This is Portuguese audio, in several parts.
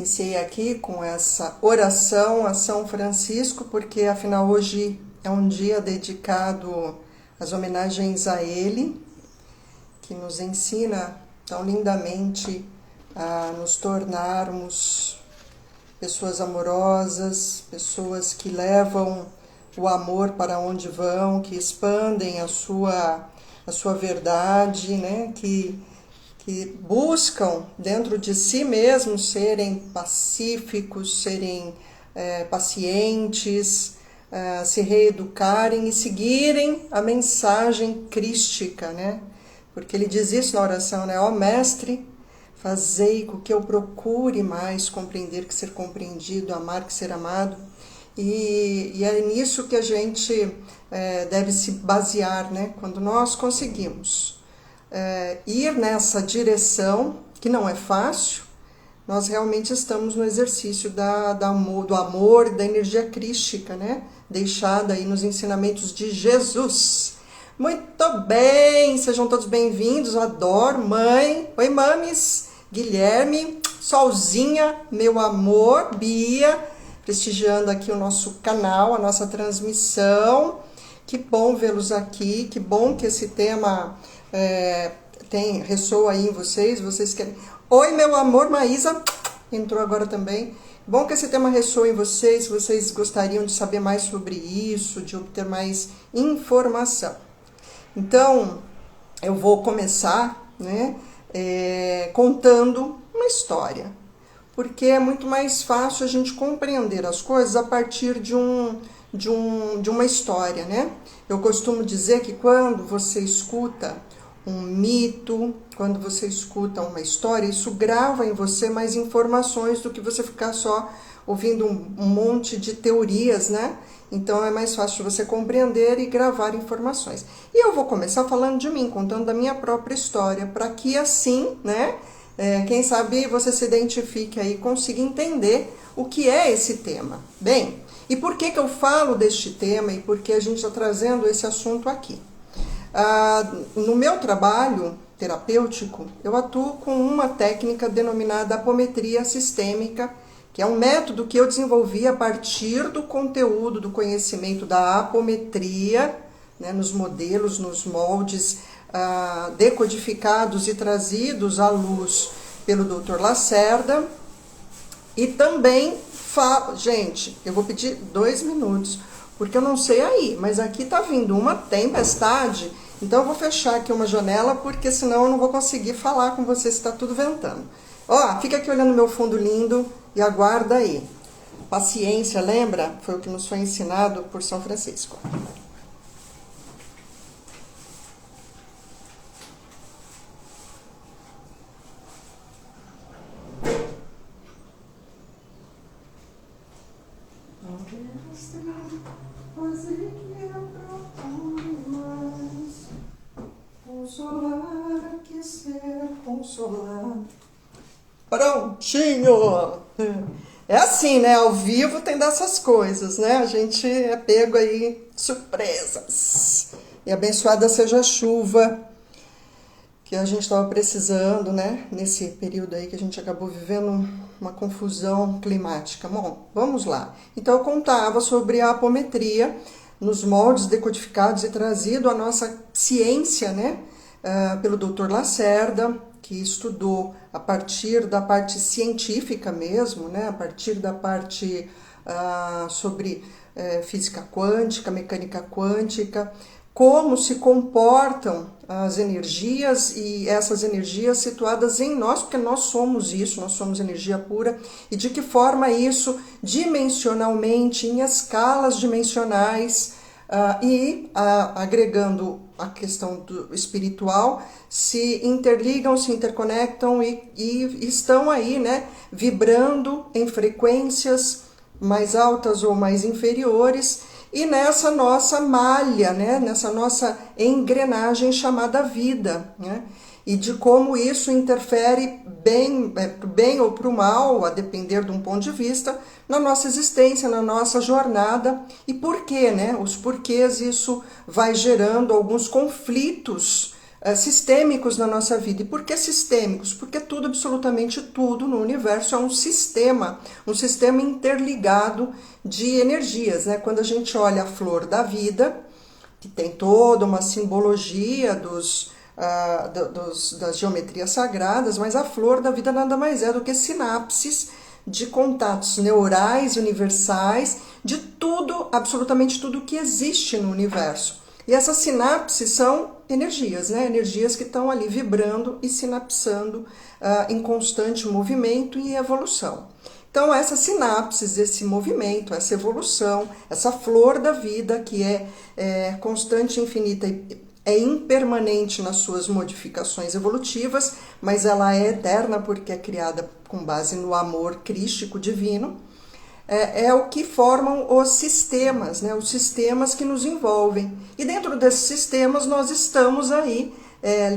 iniciei aqui com essa oração a São Francisco, porque afinal hoje é um dia dedicado às homenagens a ele, que nos ensina tão lindamente a nos tornarmos pessoas amorosas, pessoas que levam o amor para onde vão, que expandem a sua verdade, né? Que buscam dentro de si mesmos serem pacíficos, serem pacientes, se reeducarem e seguirem a mensagem crística, né? Porque ele diz isso na oração, né? Ó Mestre, fazei com que eu procure mais compreender que ser compreendido, amar que ser amado. E é nisso que a gente deve se basear, né? Quando nós conseguimos ir nessa direção, que não é fácil, nós realmente estamos no exercício do amor, da energia crística, né? Deixada aí nos ensinamentos de Jesus. Muito bem, sejam todos bem-vindos, adoro, mãe, oi mames, Guilherme, Solzinha, meu amor, Bia, prestigiando aqui o nosso canal, a nossa transmissão. Que bom vê-los aqui, que bom que esse tema ressoa aí em vocês querem... Oi, meu amor, Maísa, entrou agora também. Bom que esse tema ressoa em vocês gostariam de saber mais sobre isso, de obter mais informação. Então, eu vou começar, né, contando uma história, porque é muito mais fácil a gente compreender as coisas a partir de uma história, né? Eu costumo dizer que quando você escuta um mito, quando você escuta uma história, isso grava em você mais informações do que você ficar só ouvindo um monte de teorias, né? Então é mais fácil você compreender e gravar informações. E eu vou começar falando de mim, contando da minha própria história, para que assim, né? Quem sabe você se identifique aí e consiga entender o que é esse tema. Bem, e por que eu falo deste tema e por que a gente está trazendo esse assunto aqui? No meu trabalho terapêutico, eu atuo com uma técnica denominada apometria sistêmica, que é um método que eu desenvolvi a partir do conteúdo, do conhecimento da apometria, né, nos modelos, nos moldes decodificados e trazidos à luz pelo Dr. Lacerda. E também gente, eu vou pedir 2 minutos, porque eu não sei aí, mas aqui tá vindo uma tempestade, então eu vou fechar aqui uma janela, porque senão eu não vou conseguir falar com vocês, está tudo ventando. Ó, fica aqui olhando meu fundo lindo e aguarda aí. Paciência, lembra? Foi o que nos foi ensinado por São Francisco. Consolar que ser consolado. Prontinho! É assim, né? Ao vivo tem dessas coisas, né? A gente é pego aí surpresas. E abençoada seja a chuva que a gente estava precisando, né? Nesse período aí que a gente acabou vivendo uma confusão climática. Bom, vamos lá. Então eu contava sobre a apometria nos moldes decodificados e trazido à nossa ciência, né? Pelo Dr. Lacerda, que estudou a partir da parte científica mesmo, né? A partir da parte sobre física quântica, mecânica quântica, como se comportam as energias e essas energias situadas em nós, porque nós somos isso, nós somos energia pura, e de que forma isso dimensionalmente, em escalas dimensionais, agregando a questão do espiritual, se interligam, se interconectam e estão aí, né, vibrando em frequências mais altas ou mais inferiores, e nessa nossa malha, né, nessa nossa engrenagem chamada vida, né, e de como isso interfere pro bem ou para o mal, a depender de um ponto de vista, na nossa existência, na nossa jornada, e por quê, né? Os porquês isso vai gerando alguns conflitos sistêmicos na nossa vida. E por que sistêmicos? Porque tudo, absolutamente tudo no universo é um sistema interligado de energias, né? Quando a gente olha a flor da vida, que tem toda uma simbologia das geometrias sagradas, mas a flor da vida nada mais é do que sinapses de contatos neurais universais de tudo, absolutamente tudo que existe no universo. E essas sinapses são energias, né? Energias que estão ali vibrando e sinapsando em constante movimento e evolução. Então, essas sinapses, esse movimento, essa evolução, essa flor da vida que é constante, infinita, é impermanente nas suas modificações evolutivas, mas ela é eterna porque é criada com base no amor crístico divino, é o que formam os sistemas, né? Os sistemas que nos envolvem. E dentro desses sistemas nós estamos aí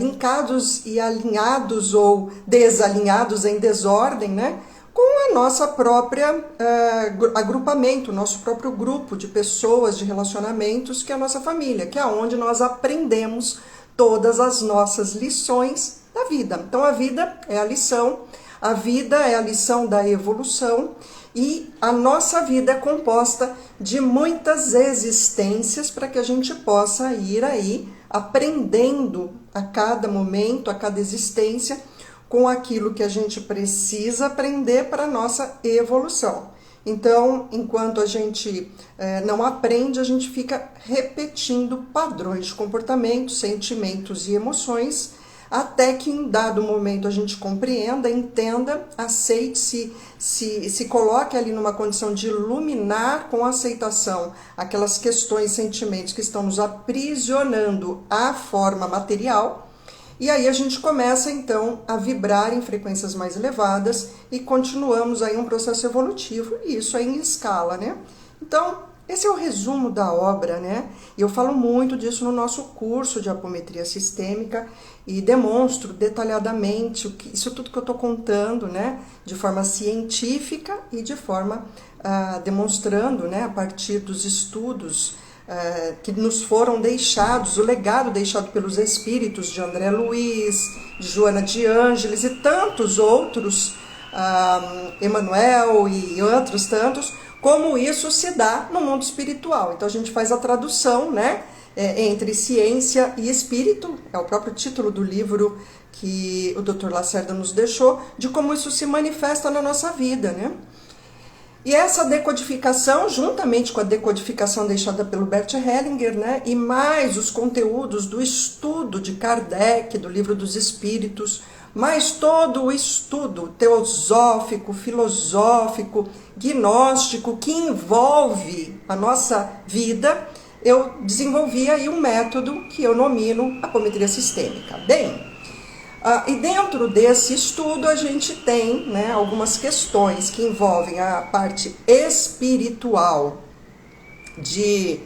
linkados e alinhados ou desalinhados em desordem, né? Com a nossa própria agrupamento, nosso próprio grupo de pessoas, de relacionamentos, que é a nossa família, que é onde nós aprendemos todas as nossas lições da vida. Então a vida é a lição da evolução, e a nossa vida é composta de muitas existências para que a gente possa ir aí aprendendo a cada momento, a cada existência, com aquilo que a gente precisa aprender para a nossa evolução. Então, enquanto a gente não aprende, a gente fica repetindo padrões de comportamento, sentimentos e emoções, até que em dado momento a gente compreenda, entenda, aceite, se coloque ali numa condição de iluminar com aceitação aquelas questões, sentimentos que estão nos aprisionando à forma material. E aí a gente começa então a vibrar em frequências mais elevadas e continuamos aí um processo evolutivo, e isso é em escala, né? Então, esse é o resumo da obra, né? E eu falo muito disso no nosso curso de apometria sistêmica e demonstro detalhadamente isso tudo que eu estou contando, né? De forma científica e de forma demonstrando, né? A partir dos estudos que nos foram deixados, o legado deixado pelos espíritos de André Luiz, de Joana de Ângeles e tantos outros, Emmanuel e outros tantos, como isso se dá no mundo espiritual. Então a gente faz a tradução, né, entre ciência e espírito, é o próprio título do livro que o Dr. Lacerda nos deixou, de como isso se manifesta na nossa vida, né? E essa decodificação, juntamente com a decodificação deixada pelo Bert Hellinger, né, e mais os conteúdos do estudo de Kardec, do Livro dos Espíritos, mais todo o estudo teosófico, filosófico, gnóstico que envolve a nossa vida, eu desenvolvi aí um método que eu nomino apometria sistêmica. Bem, e dentro desse estudo a gente tem, né, algumas questões que envolvem a parte espiritual de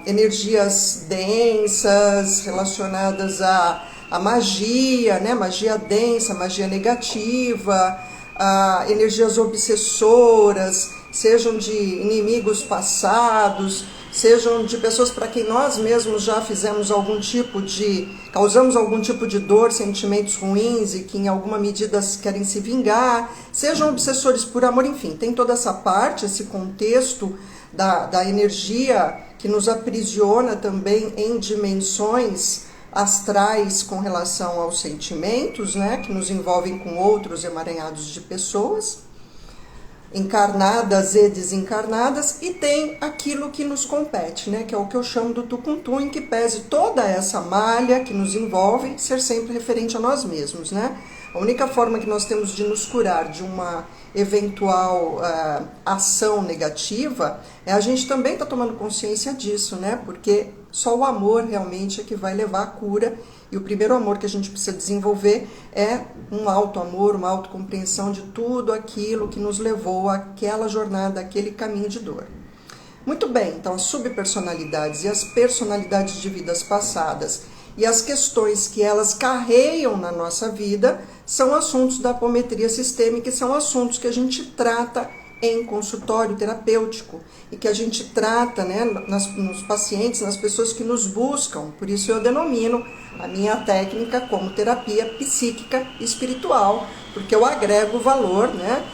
energias densas relacionadas à magia, né, magia densa, magia negativa, energias obsessoras, sejam de inimigos passados, sejam de pessoas para quem nós mesmos já causamos algum tipo de dor, sentimentos ruins e que em alguma medida querem se vingar, sejam obsessores por amor, enfim, tem toda essa parte, esse contexto da energia que nos aprisiona também em dimensões astrais com relação aos sentimentos, né, que nos envolvem com outros emaranhados de pessoas, encarnadas e desencarnadas, e tem aquilo que nos compete, né, que é o que eu chamo do tucuntum, em que pese toda essa malha que nos envolve ser sempre referente a nós mesmos, né? A única forma que nós temos de nos curar de uma eventual ação negativa é a gente também estar tomando consciência disso, né? Porque só o amor realmente é que vai levar à cura, e o primeiro amor que a gente precisa desenvolver é um auto-amor, uma autocompreensão de tudo aquilo que nos levou àquela jornada, àquele caminho de dor. Muito bem, então as subpersonalidades e as personalidades de vidas passadas e as questões que elas carregam na nossa vida são assuntos da apometria sistêmica e são assuntos que a gente trata em consultório terapêutico e que a gente trata, né, nos pacientes, nas pessoas que nos buscam. Por isso eu denomino a minha técnica como terapia psíquica espiritual, porque eu agrego valor, né,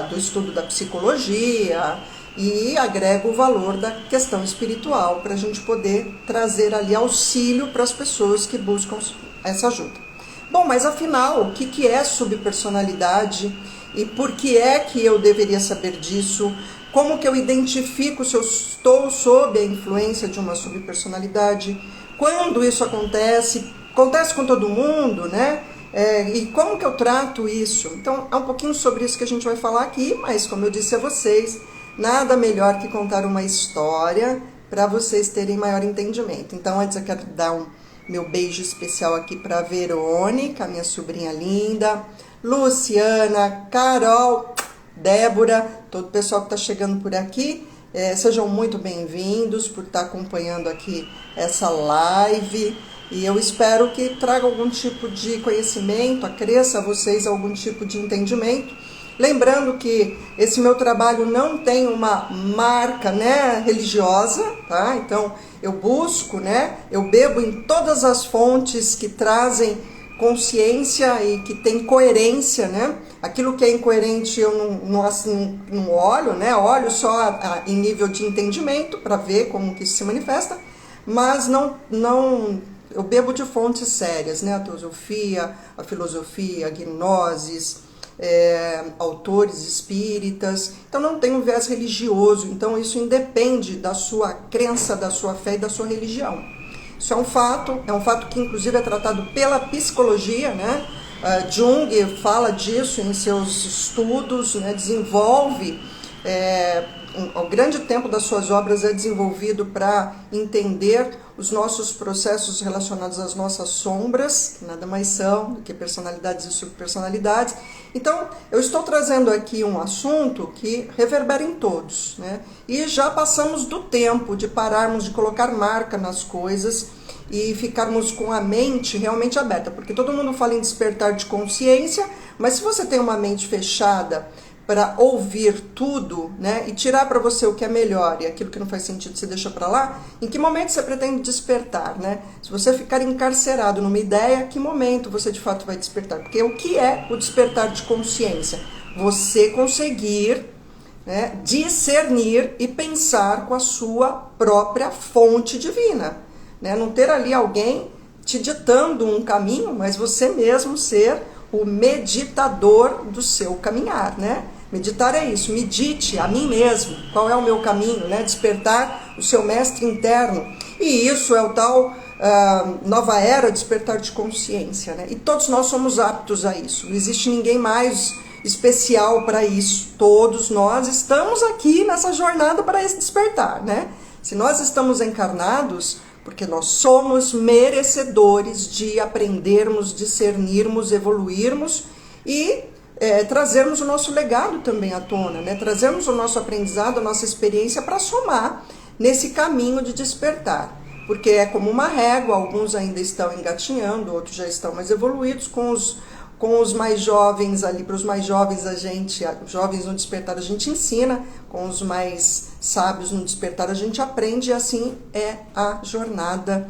do estudo da psicologia e agrego o valor da questão espiritual para a gente poder trazer ali auxílio para as pessoas que buscam essa ajuda. Bom, mas afinal, o que é subpersonalidade e por que é que eu deveria saber disso? Como que eu identifico se eu estou sob a influência de uma subpersonalidade? Quando isso acontece? Acontece com todo mundo, né? E como que eu trato isso? Então, é um pouquinho sobre isso que a gente vai falar aqui, mas como eu disse a vocês, nada melhor que contar uma história para vocês terem maior entendimento. Então, antes eu quero dar meu beijo especial aqui para Verônica, minha sobrinha linda, Luciana, Carol, Débora, todo o pessoal que está chegando por aqui. Sejam muito bem-vindos por estar acompanhando aqui essa live. E eu espero que traga algum tipo de conhecimento, acresça a vocês algum tipo de entendimento. Lembrando que esse meu trabalho não tem uma marca, né, religiosa, tá? Então, eu busco, né, eu bebo em todas as fontes que trazem consciência e que tem coerência, né? Aquilo que é incoerente eu não olho, né? Olho só em nível de entendimento para ver como que isso se manifesta, mas eu bebo de fontes sérias, né? A teosofia, a filosofia, a gnoses, autores espíritas. Então não tem um viés religioso, então isso independe da sua crença, da sua fé e da sua religião. Isso é um fato que inclusive é tratado pela psicologia, né? Jung fala disso em seus estudos, né? Desenvolve, o grande tempo das suas obras é desenvolvido para entender os nossos processos relacionados às nossas sombras, que nada mais são do que personalidades e subpersonalidades. Então, eu estou trazendo aqui um assunto que reverbera em todos, né? E já passamos do tempo de pararmos de colocar marca nas coisas e ficarmos com a mente realmente aberta, porque todo mundo fala em despertar de consciência, mas se você tem uma mente fechada para ouvir tudo, né, e tirar para você o que é melhor e aquilo que não faz sentido você deixa para lá, em que momento você pretende despertar, né? Se você ficar encarcerado numa ideia, que momento você de fato vai despertar? Porque o que é o despertar de consciência? Você conseguir, né, discernir e pensar com a sua própria fonte divina, né? Não ter ali alguém te ditando um caminho, mas você mesmo ser o meditador do seu caminhar, né? Meditar é isso, medite a mim mesmo, qual é o meu caminho, né? Despertar o seu mestre interno. E isso é o tal nova era, despertar de consciência, né? E todos nós somos aptos a isso, não existe ninguém mais especial para isso. Todos nós estamos aqui nessa jornada para esse despertar, né? Se nós estamos encarnados, porque nós somos merecedores de aprendermos, discernirmos, evoluirmos e trazermos o nosso legado também à tona, né? Trazermos o nosso aprendizado, a nossa experiência para somar nesse caminho de despertar. Porque é como uma régua, alguns ainda estão engatinhando, outros já estão mais evoluídos, com os mais jovens ali, para os mais jovens jovens no despertar a gente ensina, com os mais sábios no despertar a gente aprende, e assim é a jornada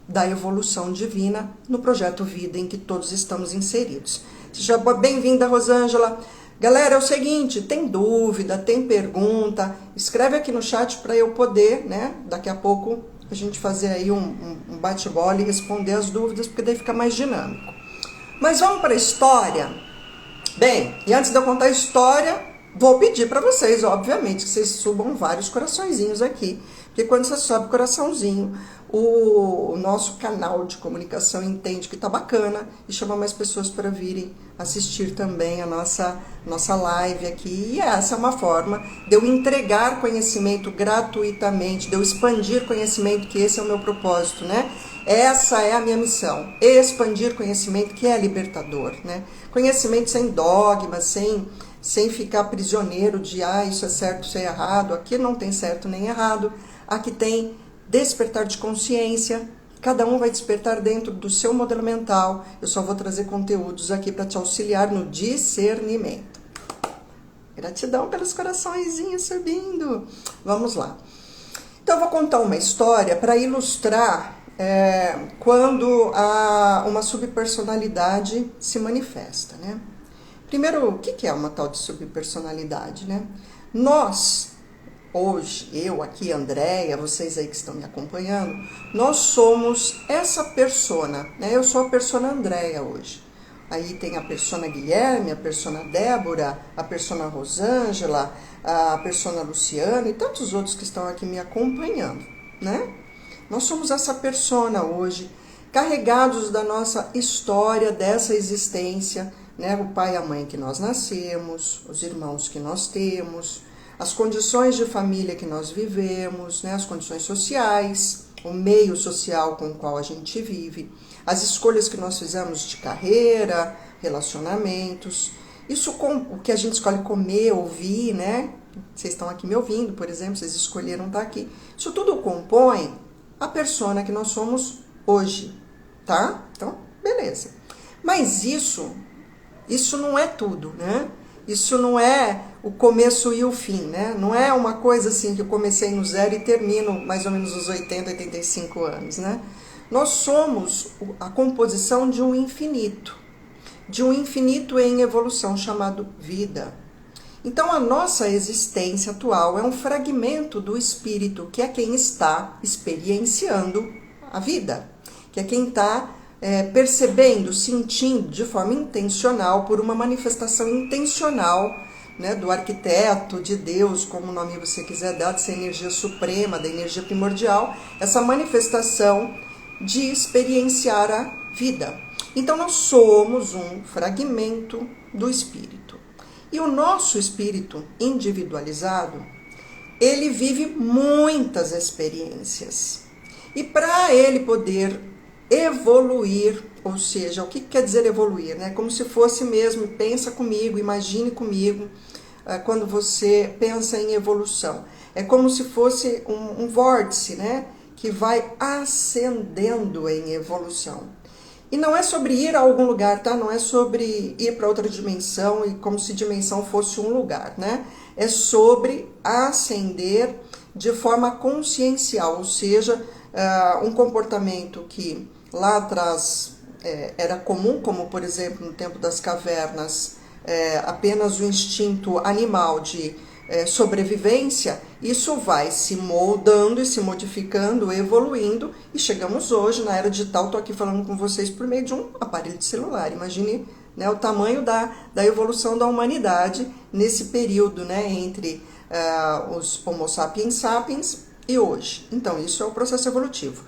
da evolução divina no projeto Vida em que todos estamos inseridos. Seja bem-vinda, Rosângela. Galera, é o seguinte, tem dúvida, tem pergunta, escreve aqui no chat para eu poder, né, daqui a pouco a gente fazer aí um bate-bola e responder as dúvidas, porque daí fica mais dinâmico. Mas vamos para a história? Bem, e antes de eu contar a história, vou pedir para vocês, obviamente, que vocês subam vários coraçõezinhos aqui, porque quando você sobe coraçãozinho, o nosso canal de comunicação entende que tá bacana e chama mais pessoas para virem assistir também a nossa live aqui. E essa é uma forma de eu entregar conhecimento gratuitamente, de eu expandir conhecimento, que esse é o meu propósito, né? Essa é a minha missão, expandir conhecimento que é libertador, né? Conhecimento sem dogma, sem ficar prisioneiro de isso é certo, isso é errado. Aqui não tem certo nem errado, aqui tem despertar de consciência. Cada um vai despertar dentro do seu modelo mental. Eu só vou trazer conteúdos aqui para te auxiliar no discernimento. Gratidão pelos coraçõezinhos subindo. Vamos lá. Então, eu vou contar uma história para ilustrar quando uma subpersonalidade se manifesta, né? Primeiro, o que é uma tal de subpersonalidade, né? Nós, hoje, eu aqui, Andréia, vocês aí que estão me acompanhando, nós somos essa persona, né? Eu sou a persona Andréia hoje. Aí tem a persona Guilherme, a persona Débora, a persona Rosângela, a persona Luciana e tantos outros que estão aqui me acompanhando, né? Nós somos essa persona hoje, carregados da nossa história, dessa existência, né? O pai e a mãe que nós nascemos, os irmãos que nós temos, as condições de família que nós vivemos, né? As condições sociais, o meio social com o qual a gente vive, as escolhas que nós fizemos de carreira, relacionamentos, isso com o que a gente escolhe comer, ouvir, né? Vocês estão aqui me ouvindo, por exemplo, vocês escolheram estar aqui. Isso tudo compõe a persona que nós somos hoje, tá? Então, beleza. Mas isso não é tudo, né? Isso não é o começo e o fim, né? Não é uma coisa assim que eu comecei no zero e termino mais ou menos os 80, 85 anos, né? Nós somos a composição de um infinito em evolução chamado vida. Então, a nossa existência atual é um fragmento do espírito, que é quem está experienciando a vida, que é quem está percebendo, sentindo de forma intencional, por uma manifestação intencional, né, do arquiteto, de Deus, como nome você quiser dar, dessa energia suprema, da energia primordial, essa manifestação de experienciar a vida. Então, nós somos um fragmento do espírito. E o nosso espírito individualizado, ele vive muitas experiências. E para ele poder evoluir, ou seja, o que quer dizer evoluir, né? Como se fosse mesmo, pensa comigo, imagine comigo, quando você pensa em evolução. É como se fosse um vórtice, né? Que vai ascendendo em evolução. E não é sobre ir a algum lugar, tá? Não é sobre ir para outra dimensão e como se dimensão fosse um lugar, né? É sobre ascender de forma consciencial, ou seja, um comportamento que lá atrás era comum, como por exemplo no tempo das cavernas, apenas o instinto animal de sobrevivência, isso vai se moldando e se modificando, evoluindo, e chegamos hoje na era digital. Estou aqui falando com vocês por meio de um aparelho de celular. Imagine, né, o tamanho da evolução da humanidade nesse período, né, entre os Homo sapiens sapiens e hoje. Então, isso é o processo evolutivo.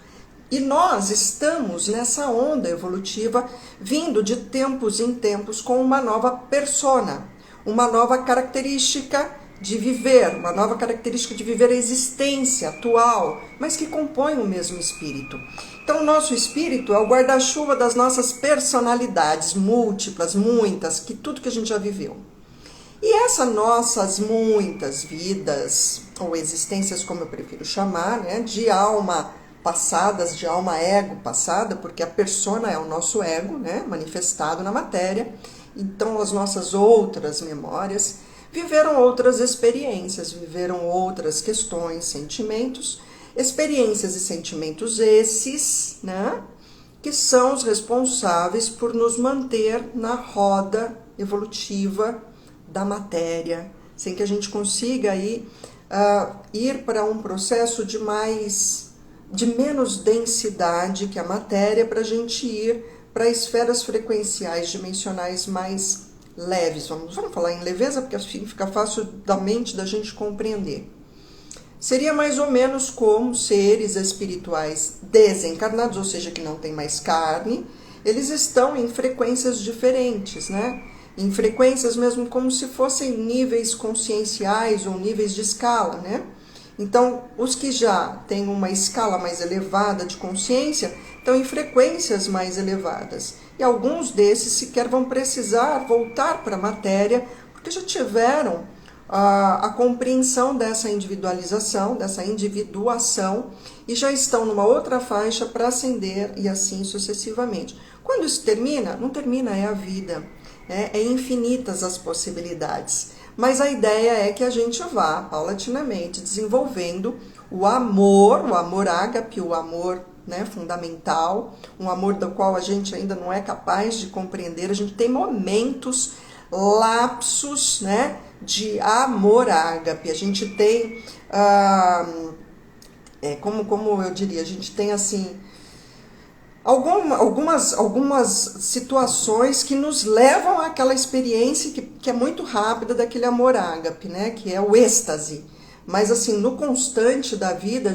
E nós estamos nessa onda evolutiva, vindo de tempos em tempos com uma nova persona, uma nova característica de viver, uma nova característica de viver a existência atual, mas que compõe o mesmo espírito. Então, o nosso espírito é o guarda-chuva das nossas personalidades múltiplas, muitas, que tudo que a gente já viveu. E essas nossas muitas vidas, ou existências, como eu prefiro chamar, né, de alma passadas, de alma ego passada, porque a persona é o nosso ego, né, manifestado na matéria. Então, as nossas outras memórias viveram outras experiências, viveram outras questões, sentimentos, experiências e sentimentos esses, né, que são os responsáveis por nos manter na roda evolutiva da matéria, sem que a gente consiga aí, ir para um processo de menos densidade que a matéria, para a gente ir para esferas frequenciais dimensionais mais leves. Vamos falar em leveza, porque assim fica fácil da mente da gente compreender. Seria mais ou menos como seres espirituais desencarnados, ou seja, que não tem mais carne, eles estão em frequências diferentes, né? Em frequências mesmo como se fossem níveis conscienciais ou níveis de escala, né? Então, os que já têm uma escala mais elevada de consciência estão em frequências mais elevadas. E alguns desses sequer vão precisar voltar para a matéria, porque já tiveram a compreensão dessa individualização, dessa individuação, e já estão numa outra faixa para ascender e assim sucessivamente. Quando isso termina, não termina, é a vida. É infinitas as possibilidades. Mas a ideia é que a gente vá paulatinamente desenvolvendo o amor ágape, o amor, né, fundamental, um amor do qual a gente ainda não é capaz de compreender. A gente tem momentos, lapsos, né, de amor ágape. A gente tem, como eu diria, a gente tem assim algumas situações que nos levam àquela experiência que é muito rápida daquele amor ágape, né, que é o êxtase. Mas assim, no constante da vida,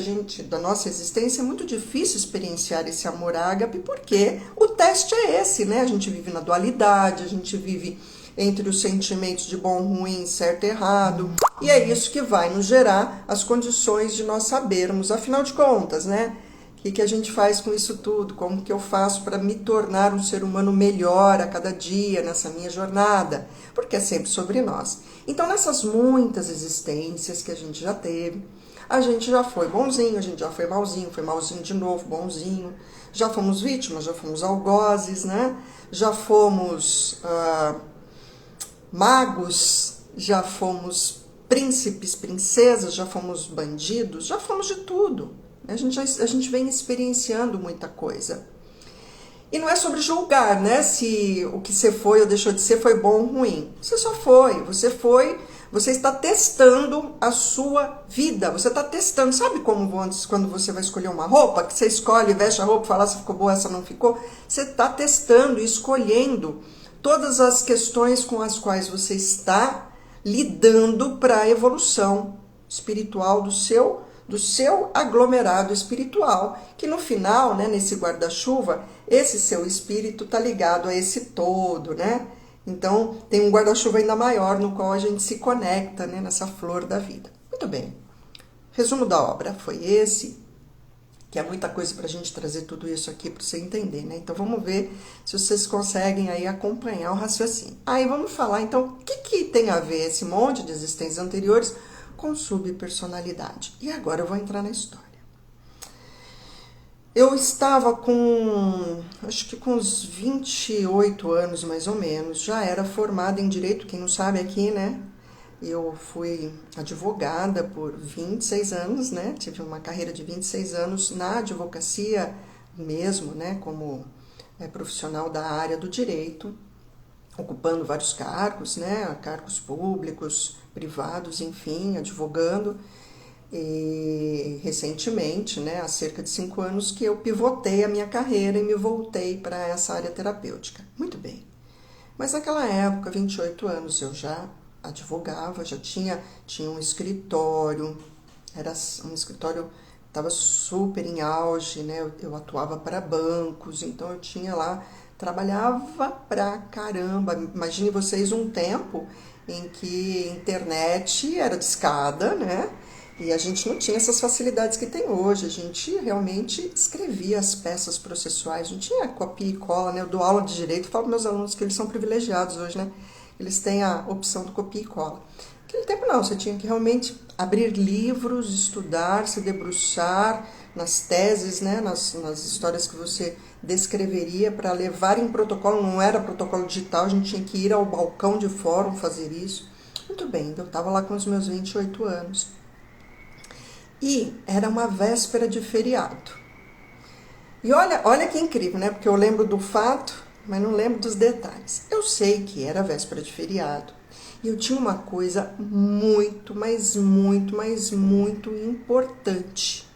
da nossa existência, é muito difícil experienciar esse amor ágape, porque o teste é esse, né? A gente vive na dualidade, a gente vive entre os sentimentos de bom, ruim, certo e errado, e é isso que vai nos gerar as condições de nós sabermos, afinal de contas, né? O que a gente faz com isso tudo? Como que eu faço para me tornar um ser humano melhor a cada dia nessa minha jornada? Porque é sempre sobre nós. Então, nessas muitas existências que a gente já teve, a gente já foi bonzinho, a gente já foi malzinho de novo, bonzinho. Já fomos vítimas, já fomos algozes, né? Já fomos magos, já fomos príncipes, princesas, já fomos bandidos, já fomos de tudo. A gente vem experienciando muita coisa. E não é sobre julgar, né? Se o que você foi ou deixou de ser foi bom ou ruim. Você só foi, você está testando a sua vida. Você está testando, sabe como antes, quando você vai escolher uma roupa, que você escolhe, veste a roupa, fala se ficou boa, essa não ficou. Você está testando e escolhendo todas as questões com as quais você está lidando para a evolução espiritual do seu aglomerado espiritual, que no final, né, nesse guarda-chuva, esse seu espírito está ligado a esse todo, né? Então, tem um guarda-chuva ainda maior no qual a gente se conecta, né, nessa flor da vida. Muito bem. Resumo da obra foi esse, que é muita coisa para a gente trazer tudo isso aqui para você entender, né? Então, vamos ver se vocês conseguem aí acompanhar o raciocínio. Aí, vamos falar, então, o que tem a ver esse monte de existências anteriores com subpersonalidade. E agora eu vou entrar na história. Eu estava acho que com uns 28 anos mais ou menos, já era formada em Direito, quem não sabe aqui, né? Eu fui advogada por 26 anos, né? Tive uma carreira de 26 anos na advocacia mesmo, né? Como profissional da área do direito, ocupando vários cargos, né? Cargos públicos, privados, enfim, advogando. E recentemente, né, há cerca de 5 anos, que eu pivotei a minha carreira e me voltei para essa área terapêutica. Muito bem. Mas naquela época, 28 anos, eu já advogava, já tinha um escritório, era um escritório que estava super em auge, né? Eu atuava para bancos, então eu tinha lá, trabalhava pra caramba. Imagine vocês um tempo em que internet era discada, né? E a gente não tinha essas facilidades que tem hoje. A gente realmente escrevia as peças processuais, não tinha copia e cola, né? Eu dou aula de direito, falo para meus alunos que eles são privilegiados hoje, né? Eles têm a opção do copia e cola. Naquele tempo não, você tinha que realmente abrir livros, estudar, se debruçar nas teses, né? Nas histórias que você descreveria para levar em protocolo. Não era protocolo digital, a gente tinha que ir ao balcão de fórum fazer isso. Muito bem, eu estava lá com os meus 28 anos. E era uma véspera de feriado. E olha que incrível, né? Porque eu lembro do fato, mas não lembro dos detalhes. Eu sei que era véspera de feriado. E eu tinha uma coisa muito, mas muito, mas muito importante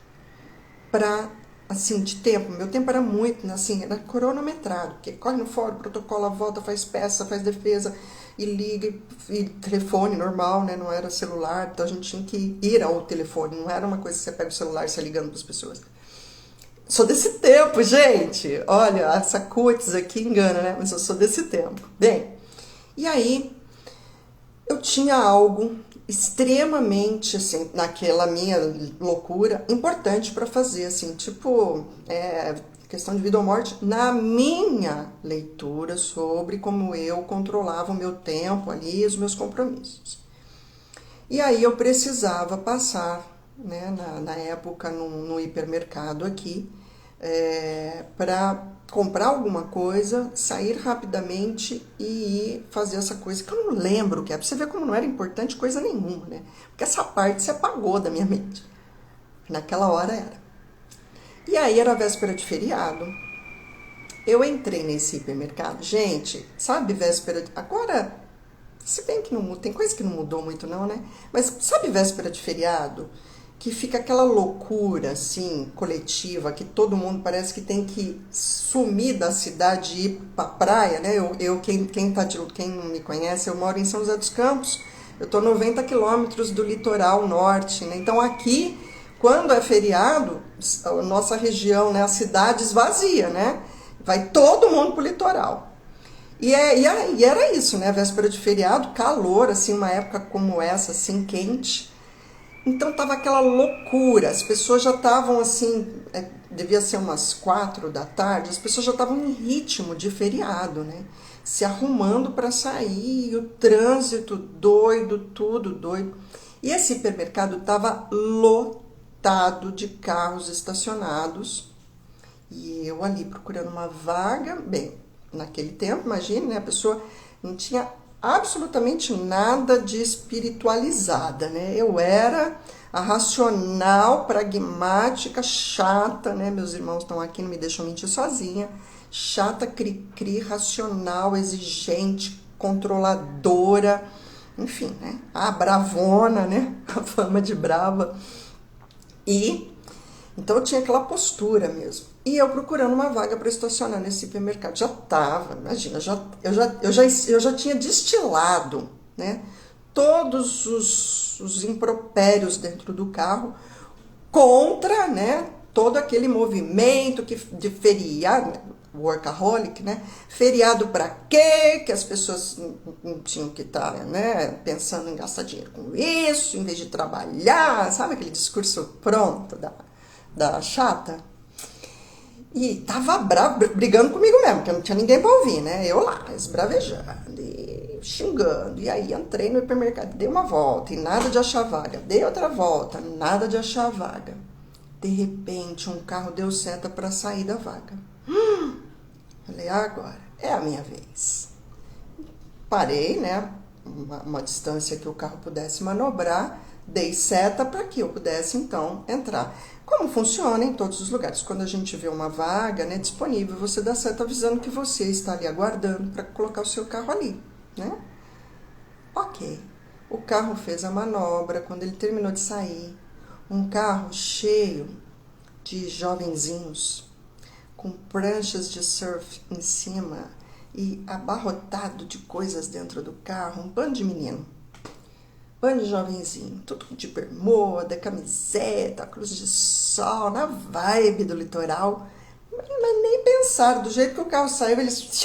para, assim, de tempo. Meu tempo era muito, assim, era cronometrado. Porque corre no fórum, protocola, volta, faz peça, faz defesa, e liga, e telefone normal, né? Não era celular, então a gente tinha que ir ao telefone. Não era uma coisa que você pega o celular e sai ligando para as pessoas. Sou desse tempo, gente. Olha, essa cutis aqui engana, né? Mas eu sou desse tempo. Bem, e aí eu tinha algo extremamente, assim, naquela minha loucura, importante para fazer, assim, tipo, questão de vida ou morte, na minha leitura sobre como eu controlava o meu tempo ali, os meus compromissos. E aí eu precisava passar, né, na época, no hipermercado aqui, para comprar alguma coisa, sair rapidamente e ir fazer essa coisa que eu não lembro o que é. Pra você ver como não era importante coisa nenhuma, né? Porque essa parte se apagou da minha mente. Naquela hora era. E aí era véspera de feriado. Eu entrei nesse hipermercado. Gente, sabe véspera de... Agora, se bem que não muda, tem coisa que não mudou muito não, né? Mas sabe véspera de feriado? Que fica aquela loucura, assim, coletiva, que todo mundo parece que tem que sumir da cidade e ir pra praia, né? Quem não me conhece, eu moro em São José dos Campos, eu tô 90 quilômetros do litoral norte, né? Então aqui, quando é feriado, a nossa região, né, a cidade esvazia, né? Vai todo mundo pro litoral. E era isso, né? Véspera de feriado, calor, assim, uma época como essa, assim, quente. Então tava aquela loucura, as pessoas já estavam assim, devia ser umas 4 da tarde, as pessoas já estavam em ritmo de feriado, né? Se arrumando para sair, o trânsito doido, tudo doido. E esse hipermercado tava lotado de carros estacionados e eu ali procurando uma vaga, bem, naquele tempo, imagine, né? A pessoa não tinha absolutamente nada de espiritualizada, né? Eu era a racional, pragmática, chata, né? Meus irmãos estão aqui, não me deixam mentir sozinha. Chata, cri-cri, racional, exigente, controladora, enfim, né? A bravona, né? A fama de brava. E então eu tinha aquela postura mesmo. E eu procurando uma vaga para estacionar nesse supermercado. Já tava, imagina, eu já tinha destilado, né, todos os impropérios dentro do carro contra, né, todo aquele movimento de feriado, workaholic, né? Feriado para quê? Que as pessoas não tinham que estar, né, pensando em gastar dinheiro com isso, em vez de trabalhar, sabe aquele discurso pronto da chata? E tava bravo, brigando comigo mesmo, porque não tinha ninguém pra ouvir, né? Eu lá, esbravejando e xingando. E aí entrei no hipermercado, dei uma volta e nada de achar vaga. Dei outra volta, nada de achar vaga. De repente, um carro deu seta pra sair da vaga. Falei, agora é a minha vez. Parei, né? Uma distância que o carro pudesse manobrar. Dei seta para que eu pudesse, então, entrar. Como funciona em todos os lugares? Quando a gente vê uma vaga, né, disponível, você dá seta avisando que você está ali aguardando para colocar o seu carro ali, né? Ok. O carro fez a manobra. Quando ele terminou de sair, um carro cheio de jovenzinhos, com pranchas de surf em cima e abarrotado de coisas dentro do carro, um bando de menino. Bando de jovenzinho, tudo de bermuda, camiseta, cruz de sol, na vibe do litoral. Mas nem pensaram, do jeito que o carro saiu, eles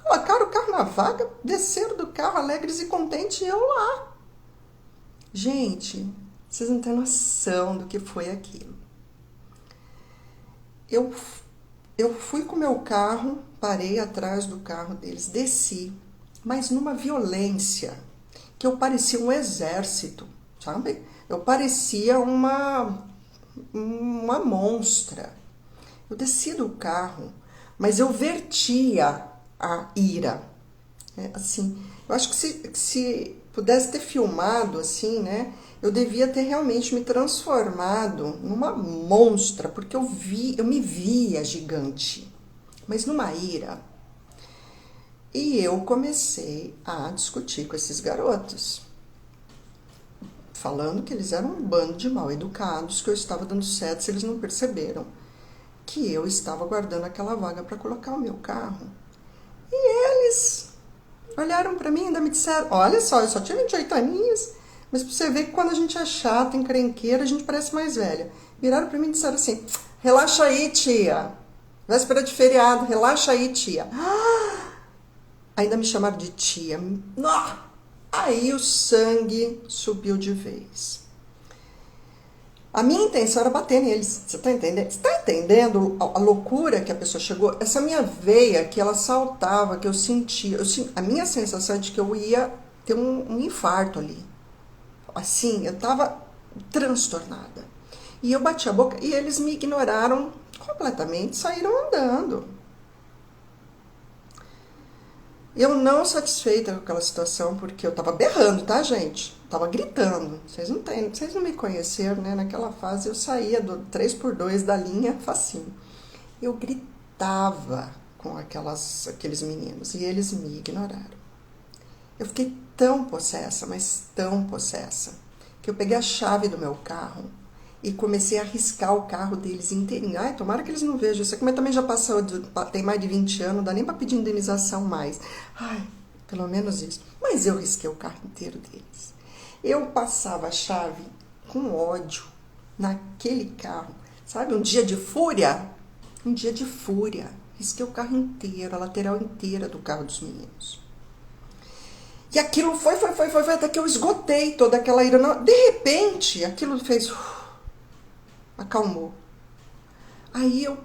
colocaram o carro na vaga, desceram do carro alegres e contentes e eu lá. Gente, vocês não têm noção do que foi aquilo. Eu fui com o meu carro, parei atrás do carro deles, desci, mas numa violência que eu parecia um exército, sabe? Eu parecia uma monstra. Eu desci do carro, mas eu vertia a ira. Assim, eu acho que se pudesse ter filmado assim, né? Eu devia ter realmente me transformado numa monstra, porque eu me via gigante, mas numa ira. E eu comecei a discutir com esses garotos, falando que eles eram um bando de mal educados, que eu estava dando certo se eles não perceberam que eu estava guardando aquela vaga para colocar o meu carro. E eles olharam para mim e ainda me disseram, olha só, eu só tinha 28 aninhos, mas pra você ver que quando a gente é chata, encrenqueira, a gente parece mais velha. Viraram para mim e disseram assim, relaxa aí, tia. Véspera de feriado, relaxa aí, tia. Ainda me chamaram de tia. Aí o sangue subiu de vez. A minha intenção era bater neles. Você tá entendendo? Você tá entendendo a loucura que a pessoa chegou? Essa minha veia que ela saltava, que eu sentia. A minha sensação é de que eu ia ter um infarto ali. Assim, eu tava transtornada. E eu bati a boca e eles me ignoraram completamente saíram andando. Eu não satisfeita com aquela situação, porque eu tava berrando, tá, gente? Tava gritando. Vocês não me conheceram, né? Naquela fase eu saía do 3x2 da linha facinho. Eu gritava com aqueles meninos e eles me ignoraram. Eu fiquei tão possessa, mas tão possessa, que eu peguei a chave do meu carro e comecei a riscar o carro deles inteirinho. Ai, tomara que eles não vejam isso aqui, mas também já passou, tem mais de 20 anos, não dá nem pra pedir indenização mais. Ai, pelo menos isso. Mas eu risquei o carro inteiro deles. Eu passava a chave com ódio naquele carro. Sabe, um dia de fúria? Um dia de fúria. Risquei o carro inteiro, a lateral inteira do carro dos meninos. E aquilo foi, até que eu esgotei toda aquela ira. De repente, aquilo fez... acalmou. Aí eu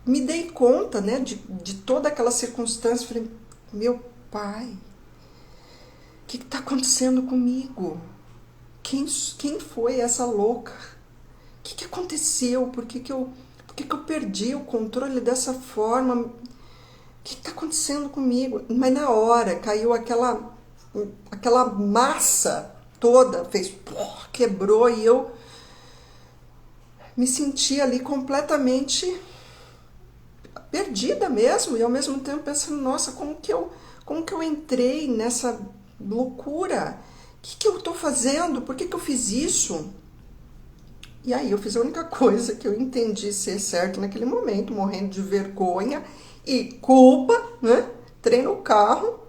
me dei conta, né, de toda aquela circunstância. Falei, meu pai, o que está acontecendo comigo? Quem foi essa louca? O que aconteceu? Por que eu perdi o controle dessa forma? O que está acontecendo comigo? Mas na hora caiu aquela massa toda, fez, quebrou, e eu me senti ali completamente perdida mesmo, e ao mesmo tempo pensando, nossa, como que eu entrei nessa loucura? O que eu estou fazendo? Por que eu fiz isso? E aí eu fiz a única coisa que eu entendi ser certo naquele momento, morrendo de vergonha e culpa, né? Entrei no carro,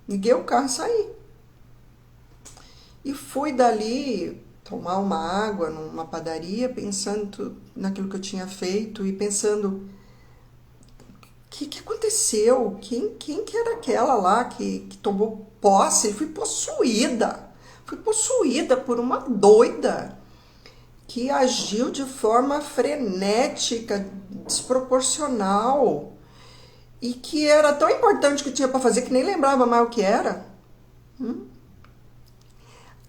liguei o carro e saí. E fui dali tomar uma água numa padaria, pensando naquilo que eu tinha feito e pensando, o que aconteceu? Quem que era aquela lá que tomou posse? Fui possuída por uma doida que agiu de forma frenética, desproporcional, e que era tão importante que tinha para fazer que nem lembrava mais o que era.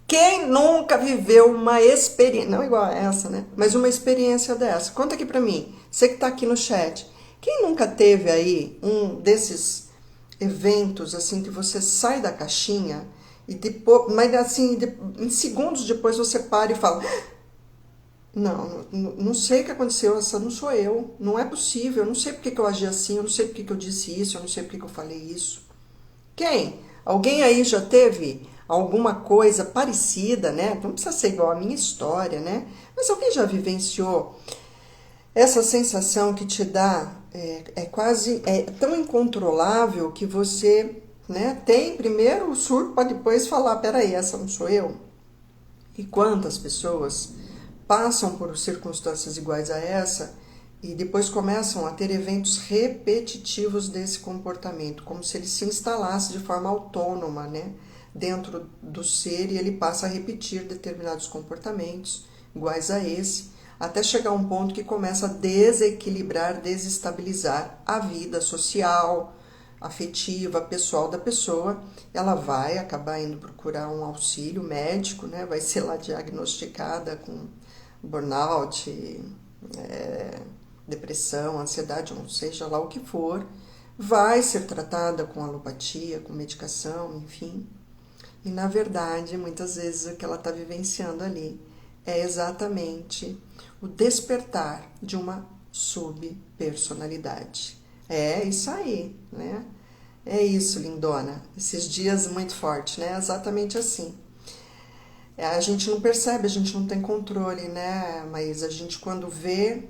Quem nunca viveu uma experiência, não igual a essa, né? Mas uma experiência dessa? Conta aqui pra mim, você que tá aqui no chat. Quem nunca teve aí um desses eventos, assim, que você sai da caixinha e depois, mas assim, em segundos depois você para e fala, não sei o que aconteceu, essa não sou eu, não é possível, eu não sei porque que eu agi assim, eu não sei porque que eu disse isso, eu não sei porque que eu falei isso. Quem? Alguém aí já teve alguma coisa parecida, né? Não precisa ser igual a minha história, né? Mas alguém já vivenciou essa sensação que te dá, é tão incontrolável que você, né, tem primeiro o surto para depois falar, peraí, essa não sou eu? E quantas pessoas passam por circunstâncias iguais a essa e depois começam a ter eventos repetitivos desse comportamento, como se ele se instalasse de forma autônoma, né, dentro do ser, e ele passa a repetir determinados comportamentos iguais a esse, até chegar a um ponto que começa a desequilibrar, desestabilizar a vida social, afetiva, pessoal da pessoa. Ela vai acabar indo procurar um auxílio médico, né, vai ser lá diagnosticada com burnout, depressão, ansiedade, ou seja lá o que for, vai ser tratada com alopatia, com medicação, enfim. E na verdade, muitas vezes o que ela está vivenciando ali é exatamente o despertar de uma subpersonalidade. É isso aí, né? É isso, lindona. Esses dias muito forte, né? Exatamente assim. A gente não percebe, a gente não tem controle, né? Mas a gente, quando vê,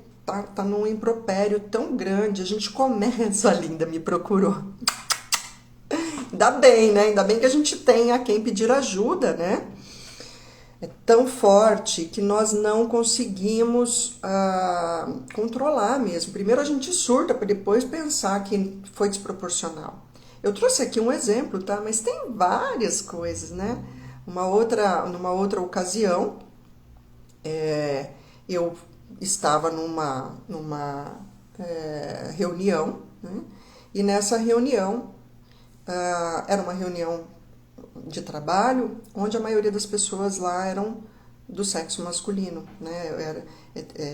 tá num impropério tão grande, a gente começa, a linda me procurou. Ainda bem, né? Ainda bem que a gente tem a quem pedir ajuda, né? É tão forte que nós não conseguimos controlar mesmo. Primeiro a gente surta para depois pensar que foi desproporcional. Eu trouxe aqui um exemplo, tá? Mas tem várias coisas, né? Numa outra ocasião, eu estava numa reunião, né? E nessa reunião, era uma reunião de trabalho, onde a maioria das pessoas lá eram do sexo masculino, né?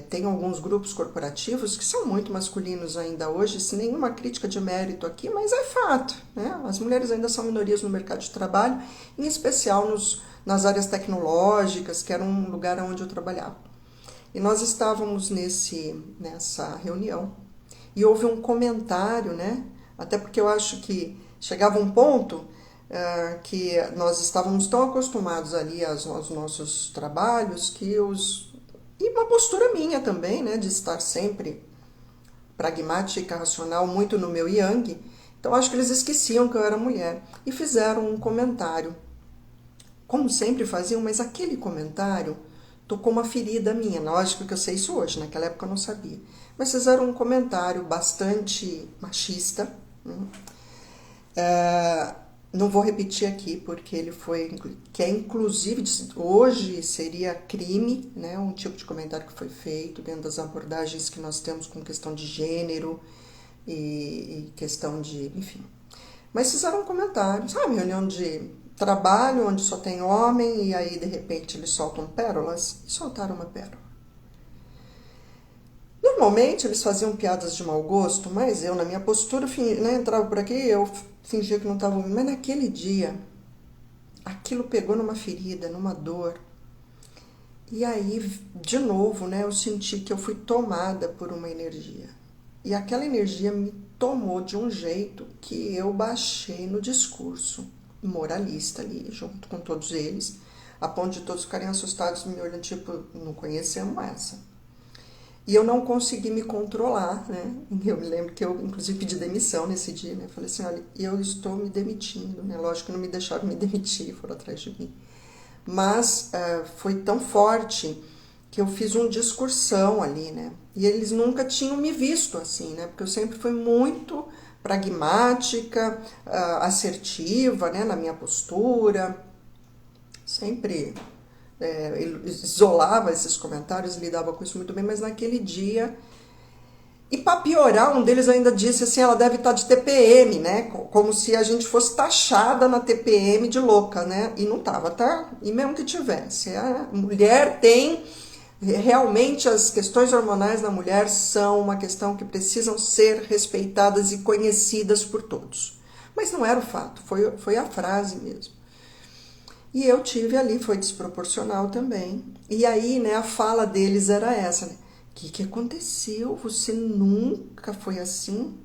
Tem alguns grupos corporativos que são muito masculinos ainda hoje, sem nenhuma crítica de mérito aqui, mas é fato, né? As mulheres ainda são minorias no mercado de trabalho, em especial nas áreas tecnológicas, que era um lugar onde eu trabalhava. E nós estávamos nessa reunião e houve um comentário, né? Até porque eu acho que chegava um ponto que nós estávamos tão acostumados ali aos nossos trabalhos e uma postura minha também, né, de estar sempre pragmática, racional, muito no meu yang. Então acho que eles esqueciam que eu era mulher e fizeram um comentário, como sempre faziam, mas aquele comentário tocou uma ferida minha. Lógico que eu sei isso hoje, naquela época eu não sabia, mas fizeram um comentário bastante machista. Não vou repetir aqui, porque ele inclusive, hoje seria crime, né? Um tipo de comentário que foi feito dentro das abordagens que nós temos com questão de gênero e questão de, enfim. Mas fizeram um comentário, sabe, reunião de trabalho onde só tem homem e aí de repente eles soltam pérolas, e soltaram uma pérola. Normalmente eles faziam piadas de mau gosto, mas eu, na minha postura, né, entrava por aqui, eu fingia que não estava ouvindo. Mas naquele dia, aquilo pegou numa ferida, numa dor. E aí, de novo, né, eu senti que eu fui tomada por uma energia. E aquela energia me tomou de um jeito que eu baixei no discurso moralista ali, junto com todos eles, a ponto de todos ficarem assustados, me olhando, tipo, não conhecemos essa. E eu não consegui me controlar, né? Eu me lembro que eu, inclusive, pedi demissão nesse dia, né? Falei assim, olha, eu estou me demitindo, né? Lógico que não me deixaram me demitir, foram atrás de mim. Mas foi tão forte que eu fiz uma discursão ali, né? E eles nunca tinham me visto assim, né? Porque eu sempre fui muito pragmática, assertiva, né? Na minha postura, sempre... isolava esses comentários, lidava com isso muito bem, mas naquele dia, e para piorar, um deles ainda disse assim, ela deve estar de TPM, né, como se a gente fosse taxada na TPM de louca, né, e não tava, tá, e mesmo que tivesse, a mulher tem, realmente as questões hormonais da mulher são uma questão que precisam ser respeitadas e conhecidas por todos, mas não era o fato, foi a frase mesmo. E eu tive ali, foi desproporcional também. E aí, né, a fala deles era essa, né? O que aconteceu? Você nunca foi assim?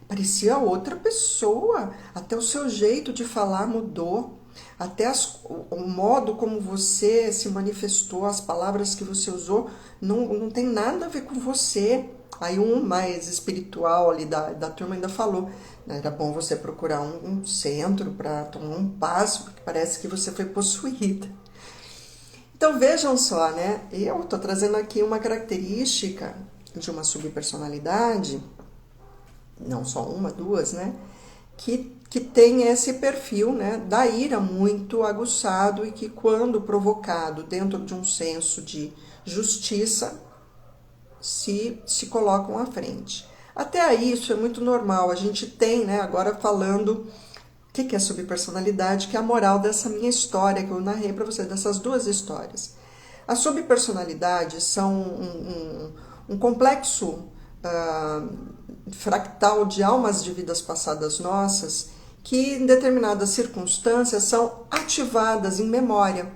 Parecia outra pessoa. Até o seu jeito de falar mudou. Até o modo como você se manifestou, as palavras que você usou, não tem nada a ver com você. Aí um mais espiritual ali da turma ainda falou, era bom você procurar um centro para tomar um passo, porque parece que você foi possuída. Então vejam só, né? Eu estou trazendo aqui uma característica de uma subpersonalidade, não só uma, duas, né? Que tem esse perfil, né, da ira muito aguçado e que quando provocado dentro de um senso de justiça, se colocam à frente. Até aí isso é muito normal, a gente tem, né, agora falando o que é subpersonalidade, que é a moral dessa minha história que eu narrei para vocês, dessas duas histórias. As subpersonalidades são um complexo fractal de almas de vidas passadas nossas que em determinadas circunstâncias são ativadas em memória.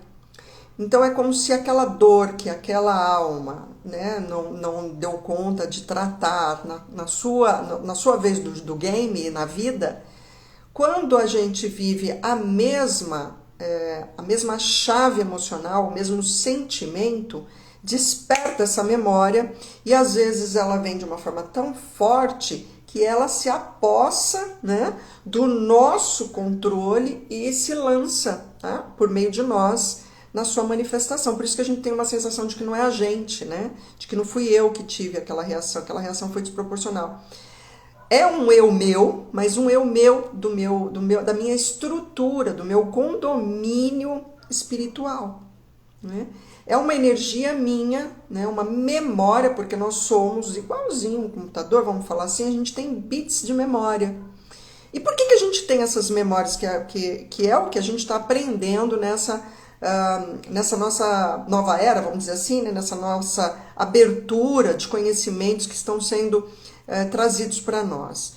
Então é como se aquela dor que aquela alma, né, não deu conta de tratar na sua vez do game, na vida, quando a gente vive a mesma chave emocional, o mesmo sentimento, desperta essa memória e às vezes ela vem de uma forma tão forte que ela se apossa, né, do nosso controle e se lança, tá, por meio de nós na sua manifestação. Por isso que a gente tem uma sensação de que não é a gente, né, de que não fui eu que tive aquela reação foi desproporcional. É um eu meu, mas um eu meu, da minha estrutura, do meu condomínio espiritual, né? É uma energia minha, né? Uma memória, porque nós somos igualzinho um computador, vamos falar assim, a gente tem bits de memória. E por que a gente tem essas memórias, que é o que a gente está aprendendo nessa nossa nova era, vamos dizer assim, né? Nessa nossa abertura de conhecimentos que estão sendo trazidos para nós.